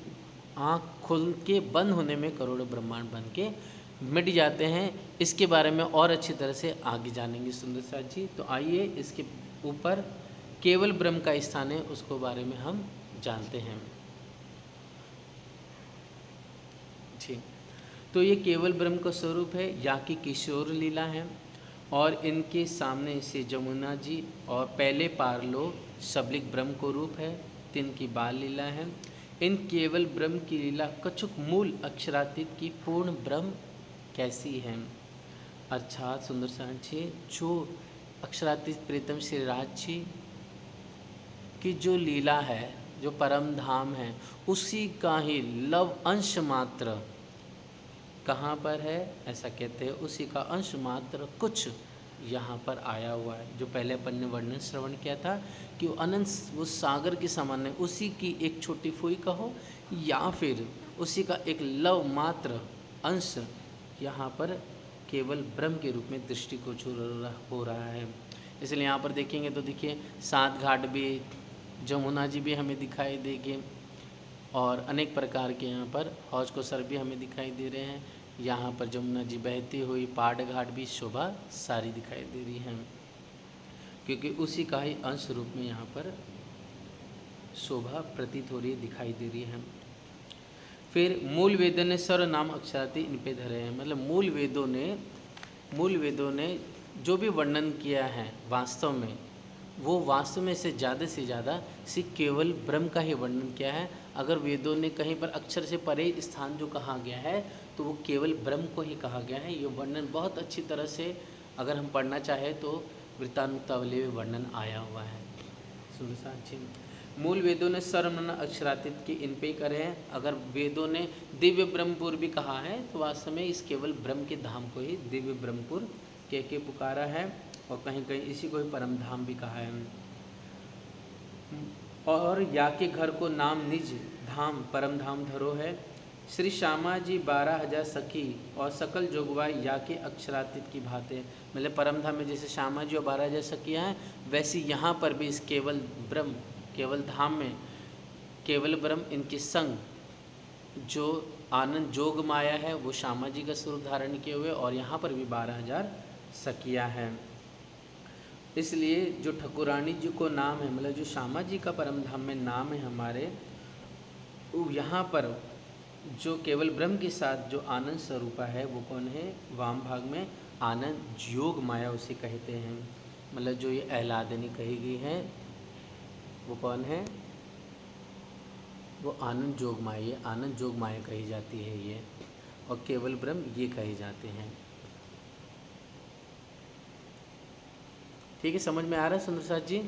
आँख खुल के बंद होने में करोड़ों ब्रह्मांड बन के मिट जाते हैं। इसके बारे में और अच्छी तरह से आगे जानेंगे सुंदर साथ जी। तो आइए इसके ऊपर केवल ब्रह्म का स्थान है, उसको बारे में हम जानते हैं जी। तो ये केवल ब्रह्म का स्वरूप है, या की किशोर लीला है, और इनके सामने से जमुना जी और पहले पारलो सबलिक ब्रह्म को रूप है, तिन की बाल लीला है। इन केवल ब्रह्म की लीला कछुक मूल अक्षरातीत की पूर्ण ब्रह्म कैसी है? अर्थात सुंदर साथ जी, जो अक्षरातीत प्रीतम श्री राज जी की जो लीला है, जो परम धाम है, उसी का ही लव अंश मात्र कहाँ पर है ऐसा कहते हैं, उसी का अंश मात्र कुछ यहाँ पर आया हुआ है। जो पहले अपन ने वर्णन श्रवण किया था कि वो अनंत, वो सागर के समान है, उसी की एक छोटी फुई कहो या फिर उसी का एक लव मात्र अंश यहाँ पर केवल ब्रह्म के रूप में दृष्टिगोचर हो रहा है। इसलिए यहाँ पर देखेंगे तो देखिए 7 घाट भी, जमुना जी भी हमें दिखाई देंगे और अनेक प्रकार के यहाँ पर हौज को सर भी हमें दिखाई दे रहे हैं। यहाँ पर जमुना जी बहती हुई, पाट घाट भी शोभा सारी दिखाई दे रही है, क्योंकि उसी का ही अंश रूप में यहाँ पर शोभा प्रतीत हो रही दिखाई दे रही है। फिर मूल वेदों ने सर्व नाम अक्षरार्थी इन पे धरे हैं, मतलब मूल वेदों ने जो भी वर्णन किया है वास्तव में, वो वास्तव में से ज़्यादा सिर्फ केवल ब्रह्म का ही वर्णन किया है। अगर वेदों ने कहीं पर अक्षर से परे स्थान जो कहा गया है तो वो केवल ब्रह्म को ही कहा गया है। ये वर्णन बहुत अच्छी तरह से अगर हम पढ़ना चाहें तो वृत्तानुक्तावली में वर्णन आया हुआ है। सुनसाची मूल वेदों ने सर्वनाम अक्षरातीत के इन पे करे हैं। अगर वेदों ने दिव्य ब्रह्मपुर भी कहा है तो वास्तव में इस केवल ब्रह्म के धाम को ही दिव्य ब्रह्मपुर कह के पुकारा है, और कहीं कहीं इसी को ही परम धाम भी कहा है। और या के घर को नाम निज धाम परम धाम धरो है। श्री श्यामा जी 12,000 सखी और सकल जोगवाई या के अक्षरातीत की भांति, मतलब परम धाम में जैसे श्यामा जी और 12,000 सखियाँ हैं, वैसे यहाँ पर भी इस केवल ब्रह्म, केवल धाम में केवल ब्रह्म इनके संग जो आनंद जोग माया है वो श्यामा जी का स्वरूप धारण किए हुए, और यहाँ पर भी 12,000 सखियाँ हैं। इसलिए जो ठाकुरानी जी को नाम है, मतलब जो श्यामा जी का परम धाम में नाम है हमारे, यहाँ पर जो केवल ब्रह्म के साथ जो आनंद स्वरूपा है वो कौन है? वाम भाग में आनंद योग माया उसे कहते हैं। मतलब जो ये अहलादनी कही गई है वो कौन है? वो आनंद जोग माया, ये आनंद जोग माया कही जाती है ये, और केवल ब्रह्म ये कहे जाते हैं। ठीक है, समझ में आ रहा है सुंदर साथ जी?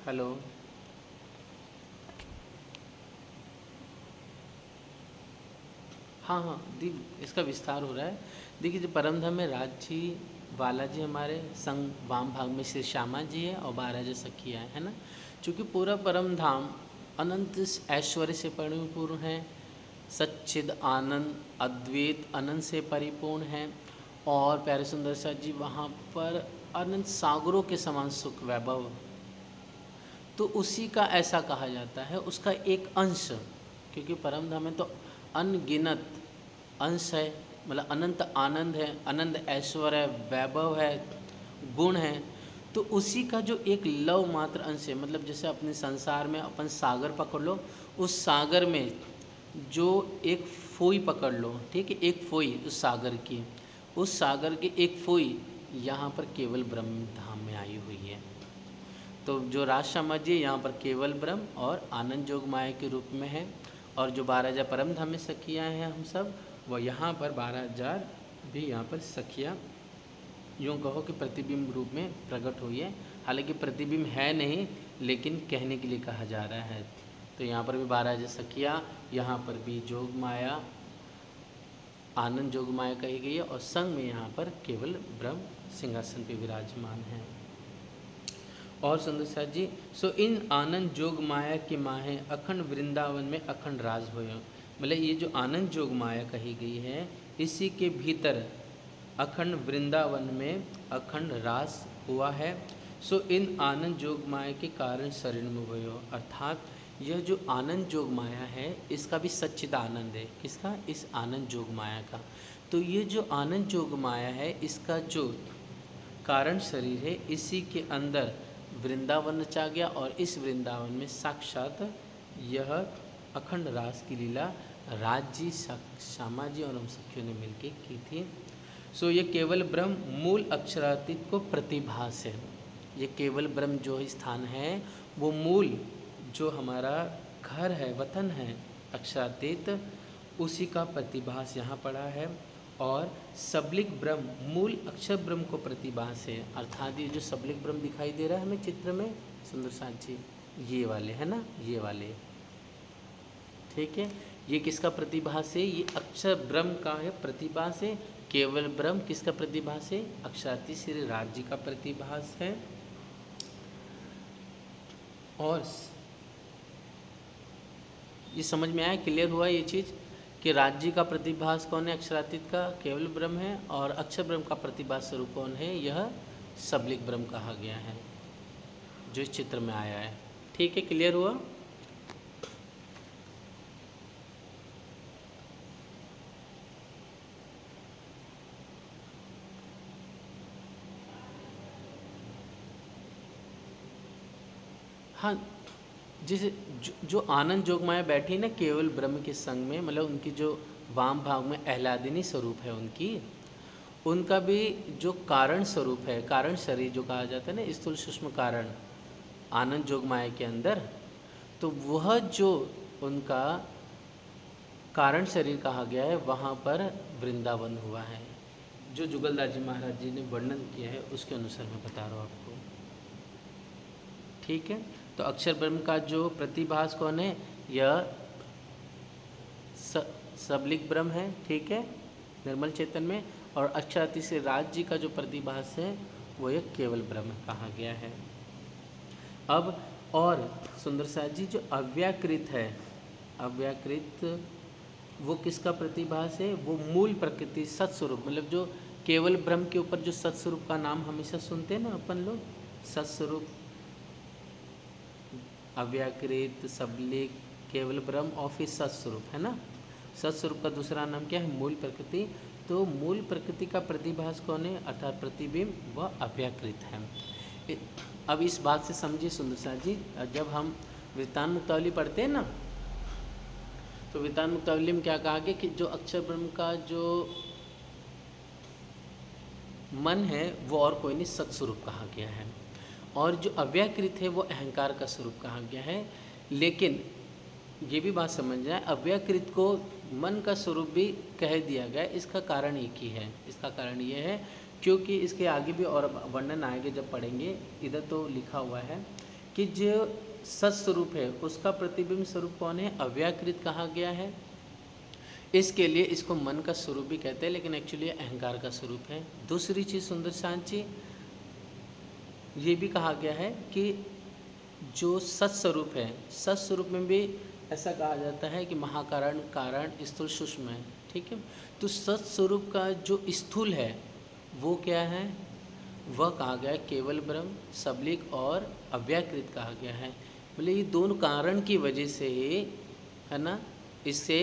हेलो, हाँ, इसका विस्तार हो रहा है। देखिए जो परम धाम में राजी बालाजी हमारे संग वाम भाग में श्री श्यामा जी है और 12,000 सखियाँ है ना। चूँकि पूरा परम धाम अनंत ऐश्वर्य से परिपूर्ण है, सच्चिद आनंद अद्वैत अनंत से परिपूर्ण है, और प्यारे सुंदर साथ जी वहाँ पर अनंत सागरों के समान सुख वैभव, तो उसी का ऐसा कहा जाता है, उसका एक अंश, क्योंकि परम धाम में तो अनगिनत अंश है, मतलब अनंत आनंद है, अनंत ऐश्वर्य है, वैभव है, गुण है, तो उसी का जो एक लव मात्र अंश है। मतलब जैसे अपने संसार में अपन सागर पकड़ लो, उस सागर में जो एक फोई पकड़ लो, ठीक है, एक फोई उस सागर की, उस सागर की एक फोई यहाँ पर केवल ब्रह्म धाम में आई हुई है। तो जो राज समझिए यहाँ पर केवल ब्रह्म और आनंद जोग माया के रूप में है, और जो 12,000 परम धाम में सखियाँ हैं हम सब, वो यहाँ पर 12,000 भी यहाँ पर सखियाँ यूँ कहो कि प्रतिबिंब रूप में प्रकट हुई है। हालांकि प्रतिबिंब है नहीं, लेकिन कहने के लिए कहा जा रहा है। तो यहाँ पर भी 12,000 सखियाँ, यहाँ पर भी जोग माया, आनंद जोग माया कही गई है, और संग में यहाँ पर केवल ब्रह्म सिंहासन पे विराजमान है। और सुंदर साथ जी, सो इन आनंद जोग माया की माहे अखंड वृंदावन में अखंड राज हुए। मतलब ये जो आनंद जोग माया कही गई है, इसी के भीतर अखंड वृंदावन में अखंड रास हुआ है। सो इन आनंद जोग माया के कारण शरीर में भयो, अर्थात यह जो आनंद जोग माया है इसका भी सच्चिद आनंद है। किसका? इस आनंद जोग माया का। तो ये जो आनंद जोग माया है इसका जो कारण शरीर है, इसी के अंदर वृंदावन रचा गया, और इस वृंदावन में साक्षात यह अखंड रास की लीला राज्य श्यामा जी और हम सखियों ने मिलकर की थी। सो ये केवल ब्रह्म मूल अक्षरातीत को प्रतिभास है। ये केवल ब्रह्म जो स्थान है वो मूल जो हमारा घर है, वतन है अक्षरातीत, उसी का प्रतिभास यहाँ पड़ा है। और सबलिक ब्रह्म मूल अक्षर ब्रह्म को प्रतिभास है, अर्थात ये जो सबलिक ब्रह्म दिखाई दे रहा है हमें चित्र में सुंदर साथ जी, ये वाले है ना, ये वाले, ठीक है, ये किसका प्रतिभास है? ये अक्षर ब्रह्म का है प्रतिभास है। केवल ब्रह्म किसका प्रतिभास है? अक्षरातीत श्री राज जी का प्रतिभास है। और ये समझ में आया, क्लियर हुआ ये चीज़ कि राज्य का प्रतिभास कौन है? अक्षरातीत का केवल ब्रह्म है। और अक्षर ब्रह्म का प्रतिभास स्वरूप कौन है? यह सबलिक ब्रह्म कहा गया है, जो इस चित्र में आया है। ठीक है, क्लियर हुआ? हाँ, जिसे जो आनंद जोगमाया बैठी ना केवल ब्रह्म के संग में, मतलब उनकी जो वाम भाग में आह्लादिनी स्वरूप है उनका भी जो कारण स्वरूप है, कारण शरीर जो कहा जाता है ना, स्थूल सूक्ष्म कारण आनंद जोगमाया के अंदर, तो वह जो उनका कारण शरीर कहा गया है, वहाँ पर वृंदावन हुआ है। जो जुगलदास जी महाराज जी ने वर्णन किया है उसके अनुसार मैं बता रहा हूँ आपको। ठीक है, तो अक्षर ब्रह्म का जो प्रतिभास कौन है? यह सबलिक ब्रह्म है। ठीक है, निर्मल चेतन में। और अक्षरातीत से राज जी का जो प्रतिभास है वो एक केवल ब्रह्म कहा गया है। अब और सुंदर साथ जी जो अव्याकृत है, अव्याकृत वो किसका प्रतिभास है? वो मूल प्रकृति सत्स्वरूप, मतलब जो केवल ब्रह्म के ऊपर जो सत्स्वरूप का नाम हमेशा सुनते हैं ना अपन लोग, सत्स्वरूप, अव्याकृत, सबलिक, केवल ब्रह्म और फिर सत्स्वरूप, है ना। सत्स्वरूप का दूसरा नाम क्या है? मूल प्रकृति। तो मूल प्रकृति का प्रतिभास कौन है? अर्थात प्रतिबिंब, वह अव्याकृत है। अब इस बात से समझिए सुंदर साथ जी, जब हम वृत्तांत मुक्तावली पढ़ते हैं ना, तो वृत्तांत मुक्तावली में क्या कहा गया कि जो अक्षर ब्रह्म का जो मन है वो और कोई नहीं, सत्स्वरूप कहा गया है। और जो अव्याकृत है वो अहंकार का स्वरूप कहा गया है। लेकिन ये भी बात समझ जाए, अव्याकृत को मन का स्वरूप भी कह दिया गया, इसका कारण एक ही है। इसका कारण ये है क्योंकि इसके आगे भी और वर्णन आएंगे जब पढ़ेंगे, इधर तो लिखा हुआ है कि जो सत्स्वरूप है उसका प्रतिबिंब स्वरूप कौन है? अव्याकृत कहा गया है। इसके लिए इसको मन का स्वरूप भी कहते हैं, लेकिन एक्चुअली अहंकार का स्वरूप है। दूसरी चीज़ सुंदर शांत जी, ये भी कहा गया है कि जो सत्स्वरूप है, सत्स्वरूप में भी ऐसा कहा जाता है कि महाकारण, कारण, स्थूल, सूक्ष्म है। ठीक है, तो सत्स्वरूप का जो स्थूल है वो क्या है? वह कहा गया है केवल ब्रह्म, सबलिक और अव्याकृत कहा गया है। मतलब ये दोनों कारण की वजह से ही, है ना, इससे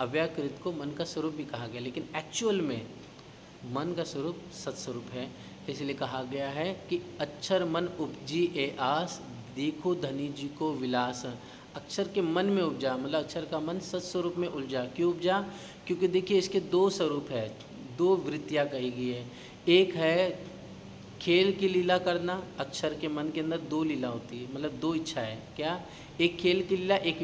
अव्याकृत को मन का स्वरूप भी कहा गया, लेकिन एक्चुअल में मन का स्वरूप सत्स्वरूप है। इसलिए कहा गया है कि अक्षर मन उपजी ए आस, देखो धनी जी को विलास। अक्षर के मन में उपजा, मतलब अक्षर का मन सत्स्वरूप में उलझा। क्यों उपजा? क्योंकि देखिए इसके दो स्वरूप है, दो वृत्तियाँ कही गई है। एक है खेल की लीला करना, अक्षर के मन के अंदर दो लीला होती है, मतलब दो इच्छा है। क्या? एक खेल की लीला, एक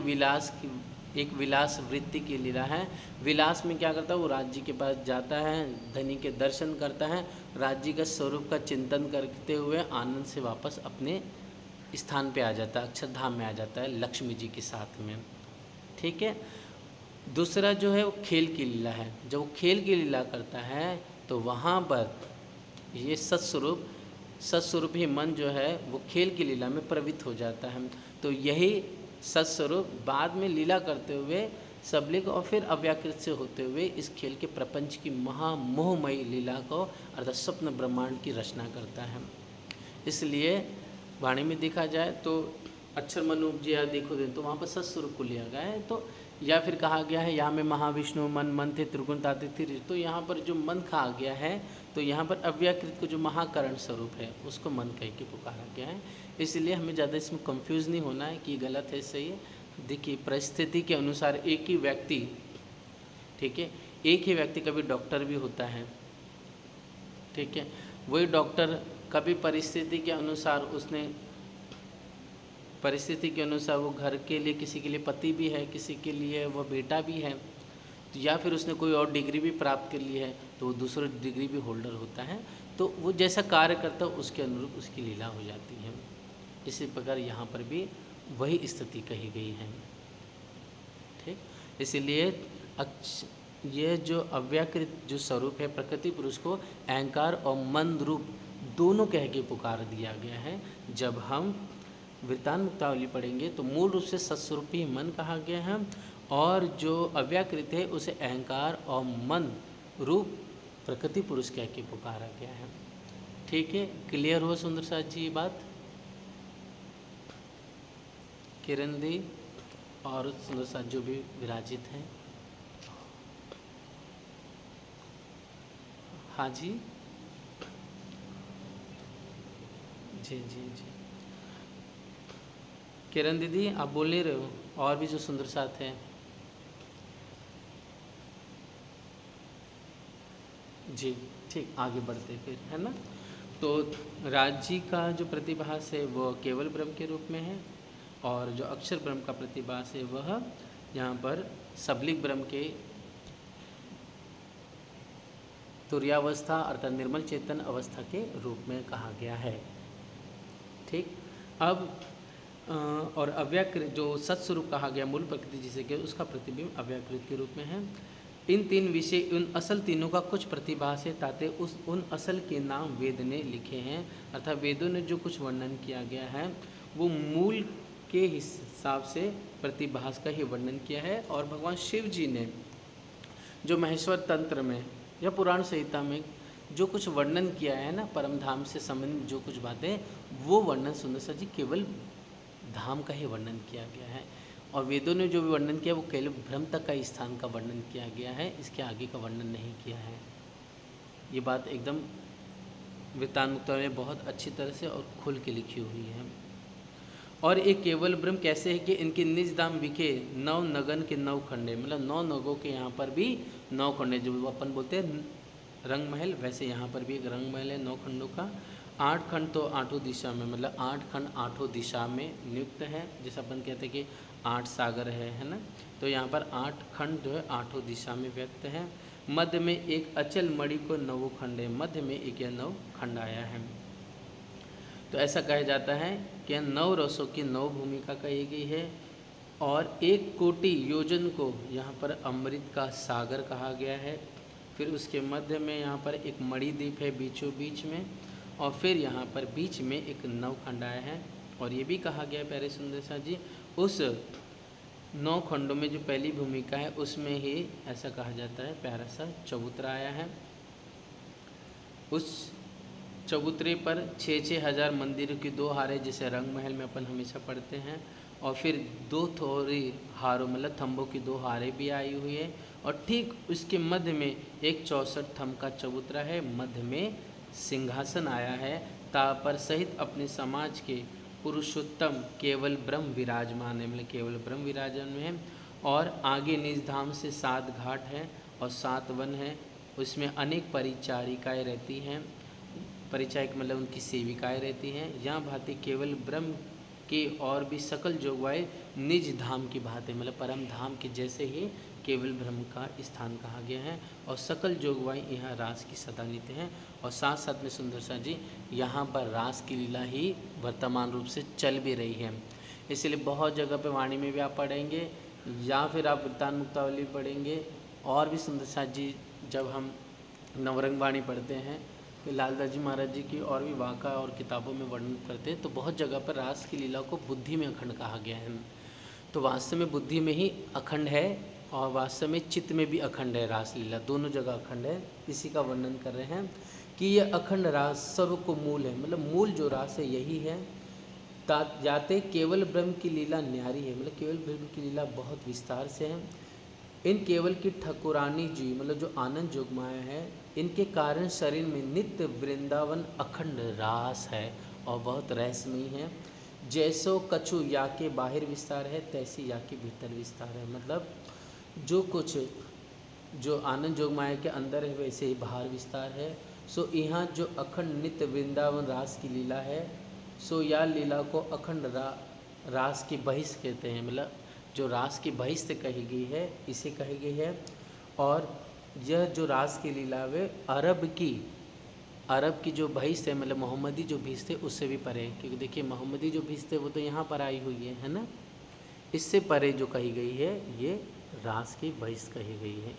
विलास वृत्ति की लीला है। विलास में क्या करता है? वो राज्य के पास जाता है, धनी के दर्शन करता है, राज्य का स्वरूप का चिंतन करते हुए आनंद से वापस अपने स्थान पे आ जाता है, अक्षरधाम में आ जाता है लक्ष्मी जी के साथ में। ठीक है, दूसरा जो है वो खेल की लीला है। जब वो खेल की लीला करता है तो वहाँ पर ये सत्स्वरूप ही मन जो है वो खेल की लीला में प्रवृत्त हो जाता है। तो यही सत्स्वरूप बाद में लीला करते हुए सबलिक और फिर अव्याकृत से होते हुए इस खेल के प्रपंच की महामोहमयी लीला को अर्थात स्वप्न ब्रह्मांड की रचना करता है। इसलिए वाणी में देखा जाए तो अक्षर मन उपजिया देखो दे, तो वहाँ पर सत्स्वरूप को लिया गया है। तो या फिर कहा गया है यहाँ में महाविष्णु मन थे त्रिगुण ताते थे, तो यहाँ पर जो मन कहा गया है, तो यहाँ पर अव्याकृत को जो महाकरण स्वरूप है उसको मन कह के पुकारा गया है। इसलिए हमें ज़्यादा इसमें कंफ्यूज नहीं होना है कि गलत है सही है। देखिए परिस्थिति के अनुसार एक ही व्यक्ति, ठीक है, एक ही व्यक्ति कभी डॉक्टर भी होता है, ठीक है, वही डॉक्टर कभी परिस्थिति के अनुसार वो घर के लिए किसी के लिए पति भी है, किसी के लिए वो बेटा भी है, तो या फिर उसने कोई और डिग्री भी प्राप्त कर ली है तो वो दूसरा डिग्री भी होल्डर होता है। तो वो जैसा कार्य करता है उसके अनुरूप उसकी लीला हो जाती है। इसी प्रकार यहाँ पर भी वही स्थिति कही गई है। ठीक, इसीलिए ये जो अव्याकृत जो स्वरूप है प्रकृति पुरुष को अहंकार और मन रूप दोनों कह के पुकार दिया गया है। जब हम वृत्तांत मुक्तावली पढ़ेंगे तो मूल रूप से सत्स्वरूपी मन कहा गया है, और जो अव्याकृत है उसे अहंकार और मन रूप प्रकृति पुरुष कह के पुकारा गया है। ठीक है, क्लियर हो सुंदर साथ जी ये बात? किरण दी और सुंदर साथ जो भी विराजित हैं। हाँ जी जी जी जी, किरण दीदी आप बोल नहीं रहे हो, और भी जो सुंदर साथ हैं जी। ठीक, आगे बढ़ते फिर, है ना। तो राज जी का जो प्रतिभास है वो केवल ब्रह्म के रूप में है, और जो अक्षर ब्रह्म का प्रतिभास है वह यहाँ पर सबलिक ब्रह्म के तुर्यावस्था अर्थात निर्मल चेतन अवस्था के रूप में कहा गया है। ठीक, अब और अव्याकृत जो सत्स्वरूप कहा गया मूल प्रकृति जिसे कि उसका प्रतिबिंब अव्याकृत के रूप में है। इन तीन विषय उन असल तीनों का कुछ प्रतिभास है, ताते उन असल के नाम वेद ने लिखे हैं, अर्थात वेदों ने जो कुछ वर्णन किया गया है वो मूल के हिसाब से प्रतिभास का ही वर्णन किया है। और भगवान शिव जी ने जो महेश्वर तंत्र में या पुराण संहिता में जो कुछ वर्णन किया है ना परम धाम से संबंधित जो कुछ बातें, वो वर्णन सुंदर सा जी केवल धाम का ही वर्णन किया गया है। और वेदों ने जो भी वर्णन किया वो केवल ब्रह्म तक का स्थान का वर्णन किया गया है, इसके आगे का वर्णन नहीं किया है। ये बात एकदम वृत्तांत मुक्तावली में बहुत अच्छी तरह से और खुल के लिखी हुई है। और एक केवल ब्रह्म कैसे है कि इनके निज धाम विखे 9 नगन के 9 खंडे, मतलब 9 नगों के यहाँ पर भी 9 खंडे, जो अपन बोलते हैं रंग महल, वैसे यहाँ पर भी एक रंग महल है 9 खंडों का। 8 खंड तो 8 दिशा में, मतलब 8 खंड 8 दिशा में नियुक्त है, जैसे अपन कहते हैं कि 8 सागर है ना। तो यहाँ पर 8 खंड जो है 8 दिशा में व्यक्त है। मध्य में एक अचल मणि को 9 खंड है, मध्य में एक या 9 खंड आया है। तो ऐसा कहा जाता है कि 9 रसों की 9 भूमिका कही गई है, और 1 कोटि योजन को यहाँ पर अमृत का सागर कहा गया है। फिर उसके मध्य में यहाँ पर एक मणिद्वीप है बीचों बीच में, और फिर यहाँ पर बीच में एक 9 खंड आया है। और ये भी कहा गया प्यारे सुंदर सा जी, उस 9 खंडों में जो पहली भूमिका है उसमें ही ऐसा कहा जाता है प्यारा सा चबूतरा आया है। उस चबूतरे पर 6-6 हज़ार मंदिरों की 2 हारें, जैसे रंग महल में अपन हमेशा पढ़ते हैं, और फिर 2 थोड़ी हारों मतलब थंबों की 2 हारें भी आई हुई है। और ठीक उसके मध्य में एक 64 थंब का चबूतरा है, मध्य में सिंहासन आया है, ता पर सहित अपने समाज के पुरुषोत्तम केवल ब्रह्म विराजमान है, मतलब केवल ब्रह्म विराजमान है। और आगे निज धाम से 7 घाट हैं और 7 वन हैं, उसमें अनेक परिचारिकाएँ रहती हैं, परिचायक मतलब उनकी सेविकाएँ रहती हैं। यहाँ भांति केवल ब्रह्म की और भी सकल जोगवाई निज धाम की भांति, मतलब परम धाम के जैसे ही केवल ब्रह्म का स्थान कहा गया है, और सकल जोगवाई यहाँ रास की सदा नित्य हैं। और साथ साथ में सुंदर सा जी यहाँ पर रास की लीला ही वर्तमान रूप से चल भी रही है। इसलिए बहुत जगह पे वाणी में भी आप पढ़ेंगे, या फिर आप वृत्तांत मुक्तावली पढ़ेंगे, और भी सुंदर सा जी जब हम नवरंग वाणी पढ़ते हैं फिर लालदास जी महाराज जी की और भी वाका और किताबों में वर्णन करते हैं, तो बहुत जगह पर रास की लीला को बुद्धि में अखंड कहा गया है। तो वास्तव में बुद्धि में ही अखंड है, और वास्तव में चित्त में भी अखंड है रास लीला, दोनों जगह अखंड है। इसी का वर्णन कर रहे हैं कि यह अखंड रास सर्व को मूल है, मतलब मूल जो रास है यही है। जाते केवल ब्रह्म की लीला न्यारी है, मतलब केवल ब्रह्म की लीला बहुत विस्तार से है। इन केवल की ठकुरानी जी मतलब जो आनंद जोगमाया है, इनके कारण शरीर में नित्य वृंदावन अखंड रास है और बहुत रहस्यमयी है। जैसो कछु या के बाहर विस्तार है, तैसी या के भीतर विस्तार है, मतलब जो कुछ जो आनंद जोगमाया के अंदर है वैसे ही बाहर विस्तार है। सो यहाँ जो अखंड नित्य वृंदावन रास की लीला है, सो या लीला को अखंड रास की बहिष्ठ कहते हैं, मतलब जो रास की बहिष्ठ कही गई है इसे कही गई है। और यह जो रास की लीला वे अरब की जो बहिष्ठ है, मतलब मोहम्मदी जो बहिष्ठ है उससे भी परे है, क्योंकि देखिए मोहम्मदी जो बहिष्ठ है वो तो यहाँ पर आई हुई है ना। इससे परे जो कही गई है ये रास की बहिष कही गई है।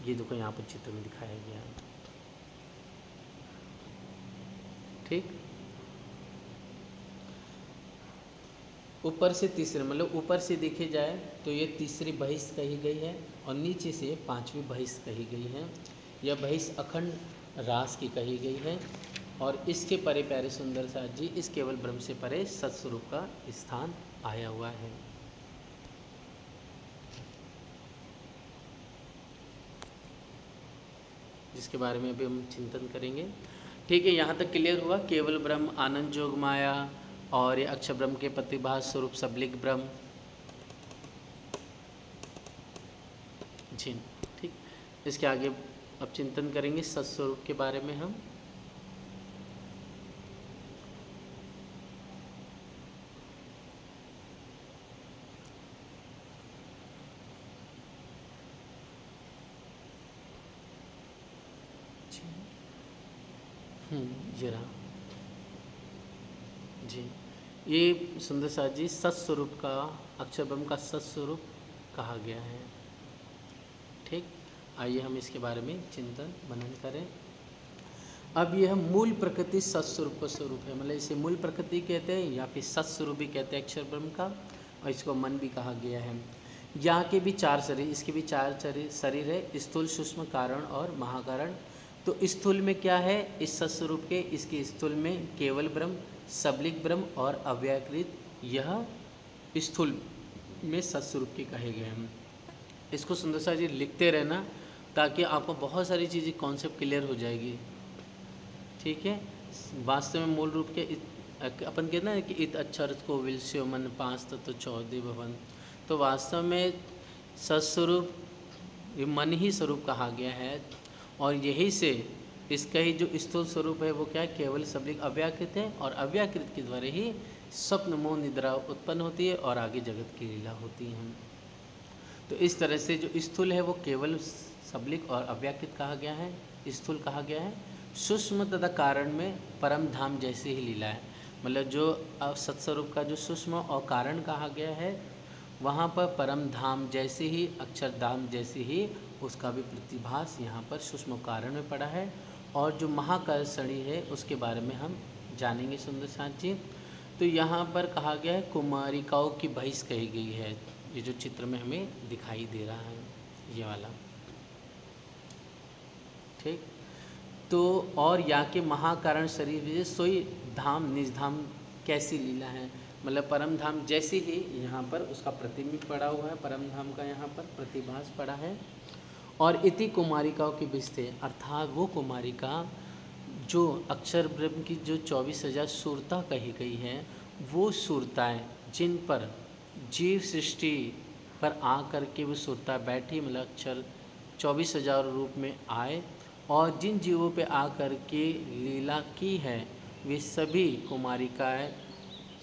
ये देखो यहाँ पर चित्र में दिखाया गया है। ठीक, ऊपर से तीसरे मतलब ऊपर से देखे जाए तो ये तीसरी बहिष कही गई है और नीचे से पांचवी बहिष कही गई है। यह बहिष अखंड रास की कही गई है और इसके परे प्यारे सुंदर साथ जी इस केवल ब्रह्म से परे सत्स्वरूप का स्थान आया हुआ है। जिसके बारे में अभी हम चिंतन करेंगे। ठीक है, यहाँ तक क्लियर हुआ। केवल ब्रह्म, आनंद जोग माया और ये अक्षर ब्रह्म के प्रतिभास स्वरूप सबलिक ब्रह्म जी। ठीक, इसके आगे अब चिंतन करेंगे सत्स्वरूप के बारे में हम। ये रहा जी। ये सुंदर साथ जी सत्स्वरूप का, अक्षर ब्रह्म का सत्स्वरूप कहा गया है। ठीक, आइए हम इसके बारे में चिंतन मनन करें। अब यह मूल प्रकृति सत्स्वरूप का स्वरूप है, मतलब इसे मूल प्रकृति कहते हैं या फिर सत्स्वरूप भी कहते हैं अक्षर ब्रह्म का, और इसको मन भी कहा गया है। यहाँ के भी चार शरीर, इसके भी चार शरीर है, स्थूल, सूक्ष्म, कारण और महाकारण। तो स्थूल में क्या है इस सत्स्वरूप के, इसके स्थूल में केवल ब्रह्म, सबलिक ब्रह्म और अव्याकृत, यह स्थूल में सत्स्वरूप के कहे गए हैं। इसको सुंदर सा जी लिखते रहना ताकि आपको बहुत सारी चीज़ें कॉन्सेप्ट क्लियर हो जाएगी। ठीक है, वास्तव में मूल रूप के अपन कहते हैं कि इत अक्षर को विलस्यो मन पांच तत्व चौदह भवन। तो वास्तव में सत्स्वरूप ये मन ही स्वरूप कहा गया है और यही से इसका ही जो स्थूल स्वरूप है वो क्या है, केवल सबलिक अव्याकृत है और अव्याकृत के द्वारा ही स्वप्न मोह निद्रा उत्पन्न होती है और आगे जगत की लीला होती है। तो इस तरह से जो स्थूल है वो केवल सबलिक और अव्याकृत कहा गया है, स्थूल कहा गया है। सूक्ष्म तथा कारण में परम धाम जैसे ही लीला है, मतलब जो सत्स्वरूप का जो सूक्ष्म और कारण कहा गया है वहाँ पर परम धाम जैसे ही, अक्षर धाम जैसे ही उसका भी प्रतिभास यहाँ पर सूक्ष्म कारण में पड़ा है। और जो महाकर्षणी है उसके बारे में हम जानेंगे सुंदर साथ जी। तो यहाँ पर कहा गया है कुमारिकाओं की बहिष कही गई है, ये जो चित्र में हमें दिखाई दे रहा है ये वाला। ठीक, तो और यहाँ के महाकारण शरीर सोई धाम निज धाम कैसी लीला है, मतलब परम धाम जैसे ही यहाँ पर उसका प्रतिबिंब पड़ा हुआ है, परम धाम का यहाँ पर प्रतिभास पड़ा है। और इति कुमारिकाओं की बिस्ते, अर्थात वो कुमारिका जो अक्षर ब्रह्म की जो 24,000 सूरता कही गई है, वो सूरताएँ जिन पर जीव सृष्टि पर आ कर के वो सूरता बैठी, मतलब अक्षर 24,000 रूप में आए और जिन जीवों पे आ कर के लीला की है वे सभी कुमारिकाएँ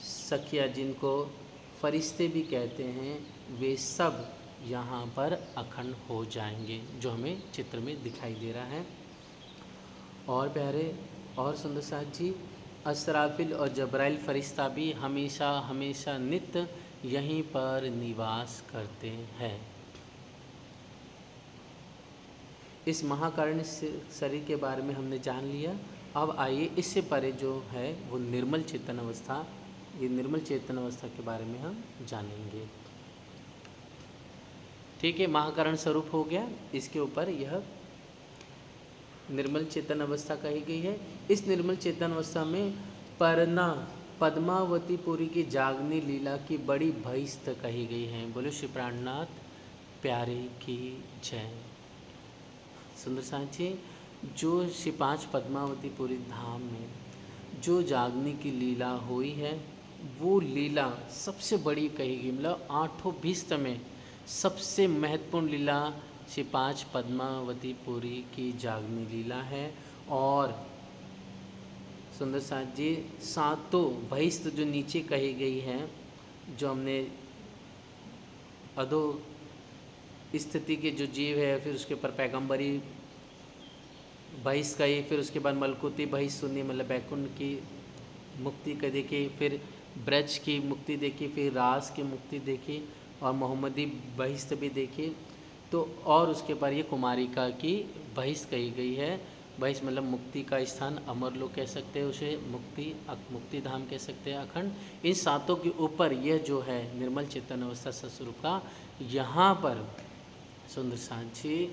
सखिया, जिनको फरिश्ते भी कहते हैं, वे सब यहाँ पर अखंड हो जाएंगे, जो हमें चित्र में दिखाई दे रहा है। और प्यारे और सुंदर साथ जी, असराफिल और जबराइल फरिश्ता भी हमेशा हमेशा नित्य यहीं पर निवास करते हैं। इस महाकारण शरीर के बारे में हमने जान लिया। अब आइए इससे परे जो है वो निर्मल चेतन अवस्था, ये निर्मल चेतन अवस्था के बारे में हम जानेंगे। ठीक है, महाकारण स्वरूप हो गया, इसके ऊपर यह निर्मल चेतन अवस्था कही गई है। इस निर्मल चेतन अवस्था में परना पद्मावतीपुरी की जागनी लीला की बड़ी बहिस्त कही गई है। बोलो श्री प्राणनाथ प्यारे की जय। सुंदर साथ जी, जो श्री 5 पद्मावतीपुरी धाम में जो जागनी की लीला हुई है वो लीला सबसे बड़ी कही गई, मतलब 8 भिस्त में सबसे महत्वपूर्ण लीला श्री 5 पद्मावतीपुरी की जागनी लीला है। और सुंदर साथ जी, 7 बहिस्त जो नीचे कही गई है, जो हमने अधो स्थिति के जो जीव है, फिर उसके ऊपर पैगंबरी बहिष कही, फिर उसके बाद मलकुती बहिष सुनी, मतलब बैकुंठ की मुक्ति का देखी, फिर ब्रज की मुक्ति देखी, फिर रास की मुक्ति देखी और मोहम्मदी बहिश्त भी देखी। तो और उसके बाद ये कुमारिका की बहिश्त कही गई है। बहिश्त मतलब मुक्ति का स्थान, अमर लोग कह सकते हैं उसे, मुक्ति धाम कह सकते हैं, अखंड। इन सातों के ऊपर यह जो है निर्मल चेतन अवस्था सत्स्वरूप का, यहाँ पर सुंदर साक्षी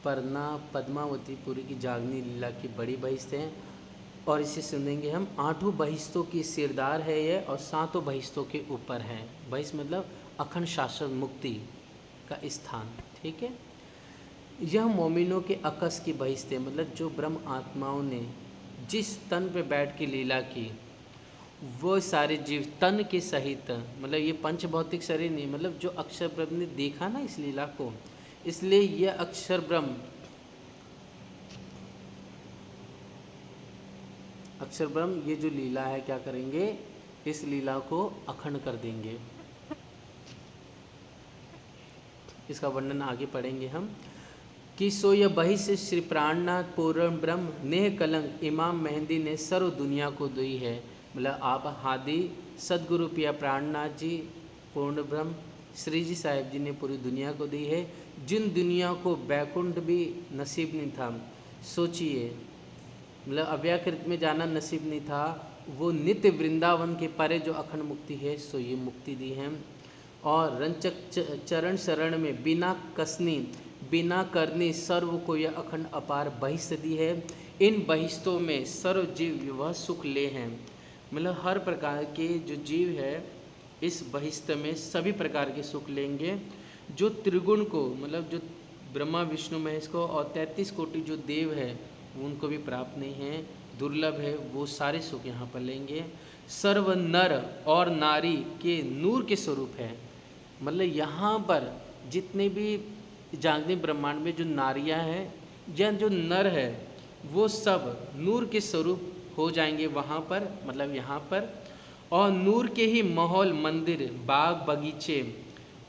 परना पद्मावतीपुरी की जागनी लीला की बड़ी बहिश्त है। और इसे सुनेंगे हम। 8 बहिश्तों की सिरदार है ये और 7 बहिश्तों के ऊपर है। बहिश्त मतलब अखंड शाश्वत मुक्ति का स्थान, ठीक है। यह मोमिनों के अकस की बहिश्त है, मतलब जो ब्रह्म आत्माओं ने जिस तन पे बैठ के लीला की, वो सारे जीव तन के सहित, मतलब ये पंच भौतिक शरीर नहीं, मतलब जो अक्षर ब्रह्म ने देखा ना इस लीला को, इसलिए यह अक्षर ब्रह्म ये जो लीला है क्या करेंगे, इस लीला को अखंड कर देंगे। इसका वर्णन आगे पढ़ेंगे हम कि सो यह बहिश्त श्री प्राणनाथ पूर्ण ब्रह्म नेह कलंक इमाम मेहंदी ने सर्व दुनिया को दी है। मतलब आप हादी सदगुरु पिया प्राणनाथ जी पूर्ण ब्रह्म श्री जी साहिब जी ने पूरी दुनिया को दी है। जिन दुनिया को बैकुंठ भी नसीब नहीं था, सोचिए, मतलब अव्याकृत में जाना नसीब नहीं था, वो नित्य वृंदावन के परे जो अखंड मुक्ति है, सो ये मुक्ति दी है। और रंचक चरण शरण में बिना कसनी बिना करनी सर्व को यह अखंड अपार बहिश्त दी है। इन बहिश्तों में सर्व जीव वह सुख ले हैं, मतलब हर प्रकार के जो जीव है इस बहिश्त में सभी प्रकार के सुख लेंगे। जो त्रिगुण को, मतलब जो ब्रह्मा विष्णु महेश को और 33 कोटि जो देव है उनको भी प्राप्त नहीं है, दुर्लभ है, वो सारे सुख यहाँ पर लेंगे। सर्व नर और नारी के नूर के स्वरूप है, मतलब यहाँ पर जितने भी जागने ब्रह्मांड में जो नारियाँ हैं या जो नर है वो सब नूर के स्वरूप हो जाएंगे वहाँ पर, मतलब यहाँ पर। और नूर के ही महल मंदिर बाग बगीचे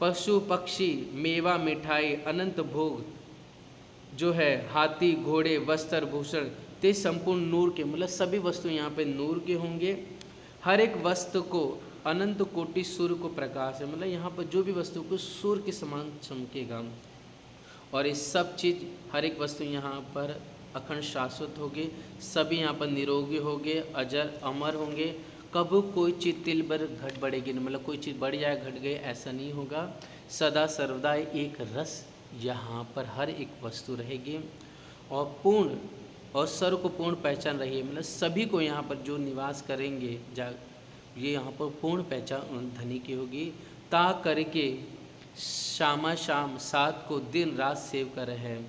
पशु पक्षी मेवा मिठाई अनंत भोग जो है हाथी घोड़े वस्त्र भूषण ते संपूर्ण नूर के, मतलब सभी वस्तु यहाँ पे नूर के होंगे। हर एक वस्तु को अनंत कोटि सूर्य को प्रकाश है, मतलब यहाँ पर जो भी वस्तु को सूर्य के समान चमकेगा। और ये सब चीज़ हर एक वस्तु यहाँ पर अखंड शाश्वत होगी, सभी यहाँ पर निरोगी होंगे, अजर अमर होंगे। कब कोई चीज़ तिल भर घट बढ़ेगी नहीं, मतलब कोई चीज़ बढ़ जाए घट गए ऐसा नहीं होगा। सदा सर्वदा एक रस यहाँ पर हर एक वस्तु रहेगी और पूर्ण और सर्व को पूर्ण पहचान रही है, मतलब सभी को यहाँ पर जो निवास करेंगे ये यहाँ पर पूर्ण पहचान धनी की होगी। ता करके शामा शाम सात को दिन रात सेव कर है।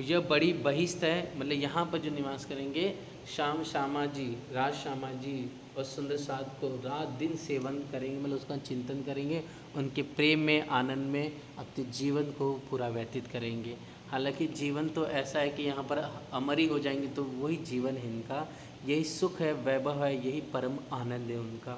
यह बड़ी बहिश्त है, मतलब यहाँ पर जो निवास करेंगे श्याम श्यामा जी, राज श्यामा जी और सुंदर सात को रात दिन सेवन करेंगे, मतलब उसका चिंतन करेंगे, उनके प्रेम में आनंद में अपने जीवन को पूरा व्यतीत करेंगे। हालांकि जीवन तो ऐसा है कि यहाँ पर अमर ही हो जाएंगे, तो वही जीवन है इनका, यही सुख है, वैभव है, यही परम आनंद है उनका।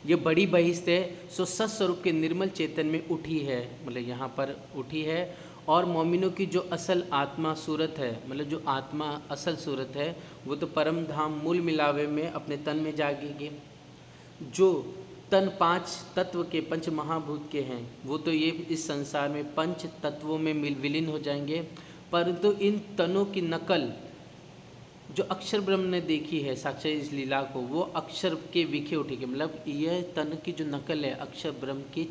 ये बड़ी बहिश्त है सो सत्स्वरूप के निर्मल चेतन में उठी है, मतलब यहाँ पर उठी है। और मोमिनों की जो असल आत्मा सूरत है, मतलब जो आत्मा असल सूरत है, वो तो परम धाम मूल मिलावे में अपने तन में जागेगी। जो तन 5 तत्व के पंच महाभूत के हैं वो तो ये इस संसार में 5 तत्वों में विलीन हो जाएंगे, परंतु इन तनों की नकल जो अक्षर ब्रह्म ने देखी है साक्षात इस लीला को, वो अक्षर के विखे उठेगी, मतलब यह तन की जो नकल है अक्षर ब्रह्म की,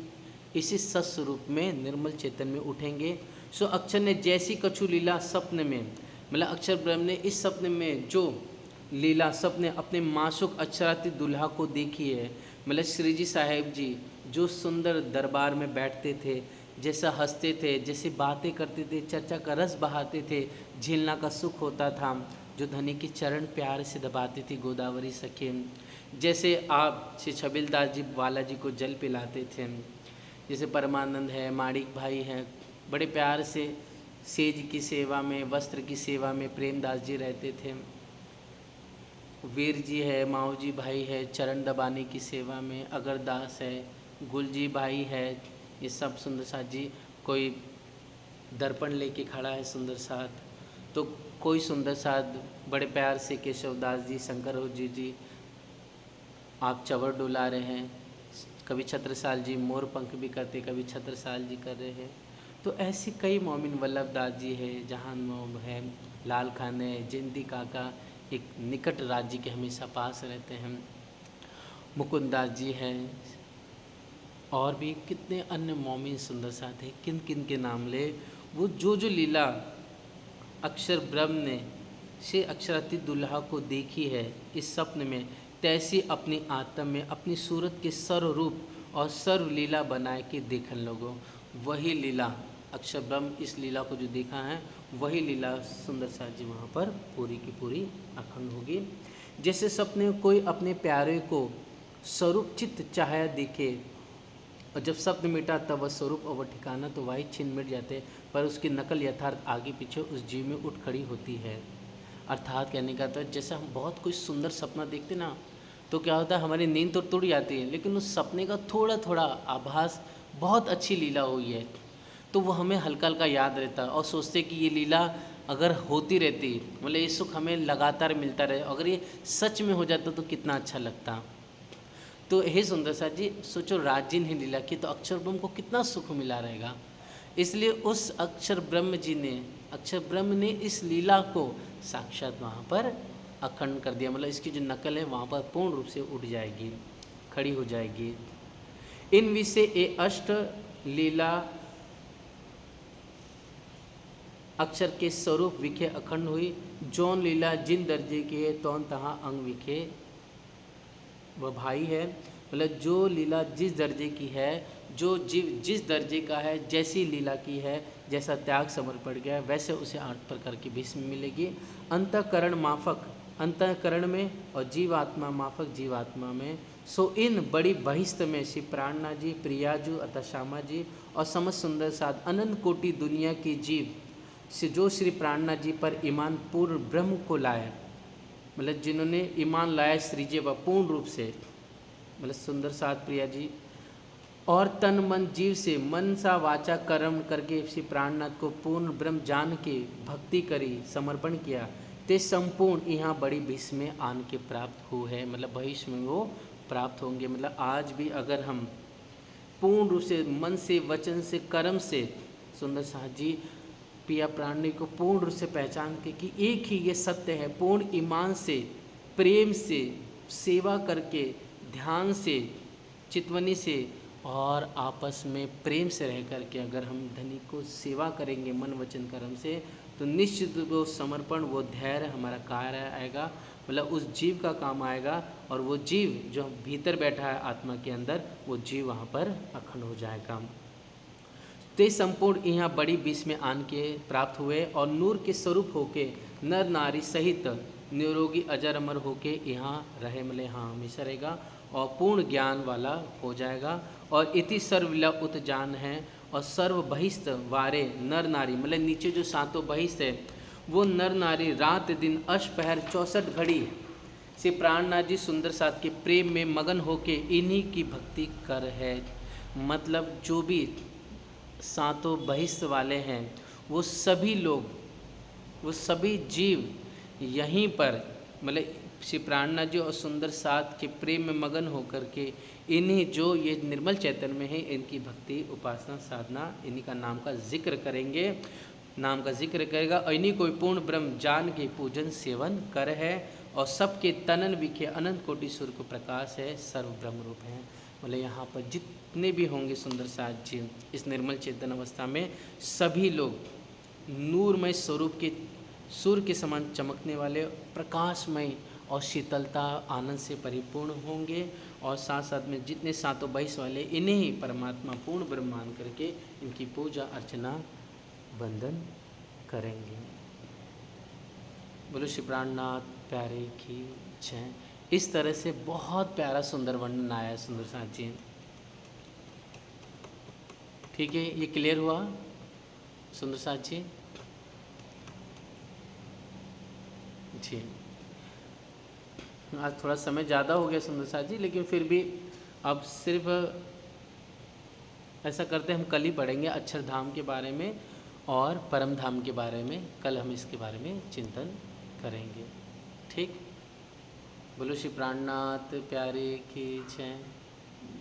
इसी सत्स्वरूप में निर्मल चेतन में उठेंगे। सो अक्षर ने जैसी कछु लीला सपने में, मतलब अक्षर ब्रह्म ने इस सपने में जो लीला सपने अपने मासूक अक्षराती दुल्हा को देखी है, मतलब श्री जी साहेब जी जो सुंदर दरबार में बैठते थे, जैसा हंसते थे, जैसे बातें करते थे, चर्चा का रस बहाते थे, झेलना का सुख होता था, जो धनी के चरण प्यार से दबाती थी गोदावरी सखी, जैसे आप श्री छबिलदास जी बालाजी को जल पिलाते थे, जैसे परमानंद है, माणिक भाई हैं, बड़े प्यार से सेज की सेवा में, वस्त्र की सेवा में प्रेमदास जी रहते थे, वीर जी है, माऊ जी भाई है, चरण दबाने की सेवा में अगरदास है, गुल जी भाई है, ये सब सुंदर साथ जी, कोई दर्पण लेके खड़ा है सुंदर साथ, तो कोई सुंदर साध बड़े प्यार से केशवदास जी, शंकर जी आप चवर डुला रहे हैं, कभी छत्रसाल जी मोर पंख भी करते, कभी छत्रसाल जी कर रहे हैं। तो ऐसी कई मोमिन, वल्लभ दास जी है, जहान मोम है, लाल खान है, जयंती काका एक निकट राज्य के हमेशा पास रहते हैं, मुकुंद दास जी हैं, और भी कितने अन्य मोमिन सुंदर साथ हैं। किन किन के नाम ले, वो जो लीला अक्षर ब्रह्म ने से अक्षरातीत दुल्हा को देखी है इस स्वप्न में, तैसी अपनी आत्मा में अपनी सूरत के सर्व रूप और सर्व लीला बनाए के देखन लोगों। वही लीला अक्षर ब्रह्म, इस लीला को जो देखा है वही लीला सुंदर साथ जी वहाँ पर पूरी की पूरी अखंड होगी। जैसे सपने में कोई अपने प्यारे को स्वरूप चित्त चाहे दिखे, और जब शब्द मिटा तब वह स्वरूप और वह ठिकाना तो वही छिन मिट जाते, पर उसकी नकल यथार्थ आगे पीछे उस जीव में उठ खड़ी होती है। अर्थात कहने का तो जैसे हम बहुत कोई सुंदर सपना देखते ना, तो क्या होता है हमारी नींद तो टूट जाती है, लेकिन उस सपने का थोड़ा थोड़ा आभास, बहुत अच्छी लीला हुई है, तो वो हमें हल्का हल्का याद रहता है और सोचते कि ये लीला अगर होती रहती, मतलब ये सुख हमें लगातार मिलता रहे, अगर ये सच में हो जाता तो कितना अच्छा लगता। तो हे सुंदर साथ जी, सोचो राज्य ने लीला की तो अक्षर ब्रह्म को कितना सुख मिला रहेगा। इसलिए उस अक्षर ब्रह्म ने इस लीला को साक्षात वहाँ पर अखंड कर दिया, मतलब इसकी जो नकल है वहाँ पर पूर्ण रूप से उठ जाएगी, खड़ी हो जाएगी। इन विषय ए अष्ट लीला अक्षर के स्वरूप विखे अखंड हुई, जौन लीला जिन दर्जे की है तौन तहाँ अंग विखे वह भाई है। मतलब जो लीला जिस दर्जे की है, जो जीव जिस दर्जे का है, जैसी लीला की है, जैसा त्याग समर्पण गया, वैसे उसे 8 प्रकार की भीष्म मिलेगी। अंतःकरण माफक अंतःकरण में और जीवात्मा माफक जीवात्मा में। सो इन बड़ी बहिष्ठ में श्री प्राणनाथ जी, प्रियाजू अतः श्यामा जी और समस्त सुंदर साथ अनंत कोटि दुनिया की जीव से जो श्री प्राणनाथ जी पर ईमान पूर्ण ब्रह्म को लाया, मतलब जिन्होंने ईमान लाया श्री जी व पूर्ण रूप से, मतलब सुंदर साथ प्रिया जी, और तन मन जीव से मन सा वाचा कर्म करके श्री प्राणनाथ को पूर्ण ब्रह्म जान के भक्ति करी, समर्पण किया, ते संपूर्ण यहाँ बड़ी भीष्म में आन के प्राप्त हुए है, मतलब भविष्य में वो प्राप्त होंगे। मतलब आज भी अगर हम पूर्ण रूप से मन से, वचन से, कर्म से सुंदर साथ जी पिया प्राणी को पूर्ण रूप से पहचान के कि एक ही ये सत्य है, पूर्ण ईमान से, प्रेम से, सेवा करके, ध्यान से, चितवनी से और आपस में प्रेम से रह करके अगर हम धनी को सेवा करेंगे मन वचन कर्म से, तो निश्चित वो समर्पण, वो धैर्य हमारा कार्य आएगा, मतलब उस जीव का काम आएगा, और वो जीव जो भीतर बैठा है आत्मा के अंदर, वो जीव वहाँ पर अखंड हो जाएगा। ते संपूर्ण यहाँ बड़ी बीच में आन के प्राप्त हुए और नूर के स्वरूप होके नर नारी सहित निरोगी अजर अमर होके यहाँ रहे, मतलब यहाँ हमेशा रहेगा और पूर्ण ज्ञान वाला हो जाएगा। और इति सर्वविला उत जान है, और सर्व बहिष्ठ वारे नर नारी, मतलब नीचे जो सातों बहिष्ठ है वो नर नारी रात दिन अष्टपहर 64 घड़ी से प्राणनाथ जी सुंदर साथ के प्रेम में मगन होके इन्हीं की भक्ति कर है। मतलब जो भी सातों बहिष्ठ वाले हैं वो सभी लोग, वो सभी जीव यहीं पर, मतलब श्री प्राणनाथ जी और सुंदर साथ के प्रेम में मगन होकर के इन्हीं जो ये निर्मल चैतन्य में है इनकी भक्ति उपासना साधना इन्हीं का नाम का जिक्र करेंगे, नाम का जिक्र करेगा, और इन्हीं कोई पूर्ण ब्रह्म जान के पूजन सेवन कर है, और सबके तनन विखे अनंत कोटि सूर्य को प्रकाश है, सर्व ब्रह्म रूप है। मतलब यहाँ पर जितने भी होंगे सुंदर साथ जी इस निर्मल चेतन अवस्था में, सभी लोग नूरमय स्वरूप के सूर्य के समान चमकने वाले, प्रकाशमय और शीतलता आनंद से परिपूर्ण होंगे, और साथ साथ में जितने सातों बहिष्ठ वाले इन्हें ही परमात्मा पूर्ण ब्रह्म मान करके इनकी पूजा अर्चना वंदन करेंगे। बोलो श्री प्राणनाथ प्यारे की जय। इस तरह से बहुत प्यारा सुंदर वर्णन आया है सुंदर साथ जी। ठीक है, ये क्लियर हुआ सुंदर साथ जी? जी, आज थोड़ा समय ज़्यादा हो गया सुंदर साथ जी, लेकिन फिर भी अब सिर्फ ऐसा करते हैं हम कल ही पढ़ेंगे अक्षरधाम के बारे में, और परम धाम के बारे में कल हम इसके बारे में चिंतन करेंगे। ठीक, बोलो श्री प्राणनाथ प्यारे की जय।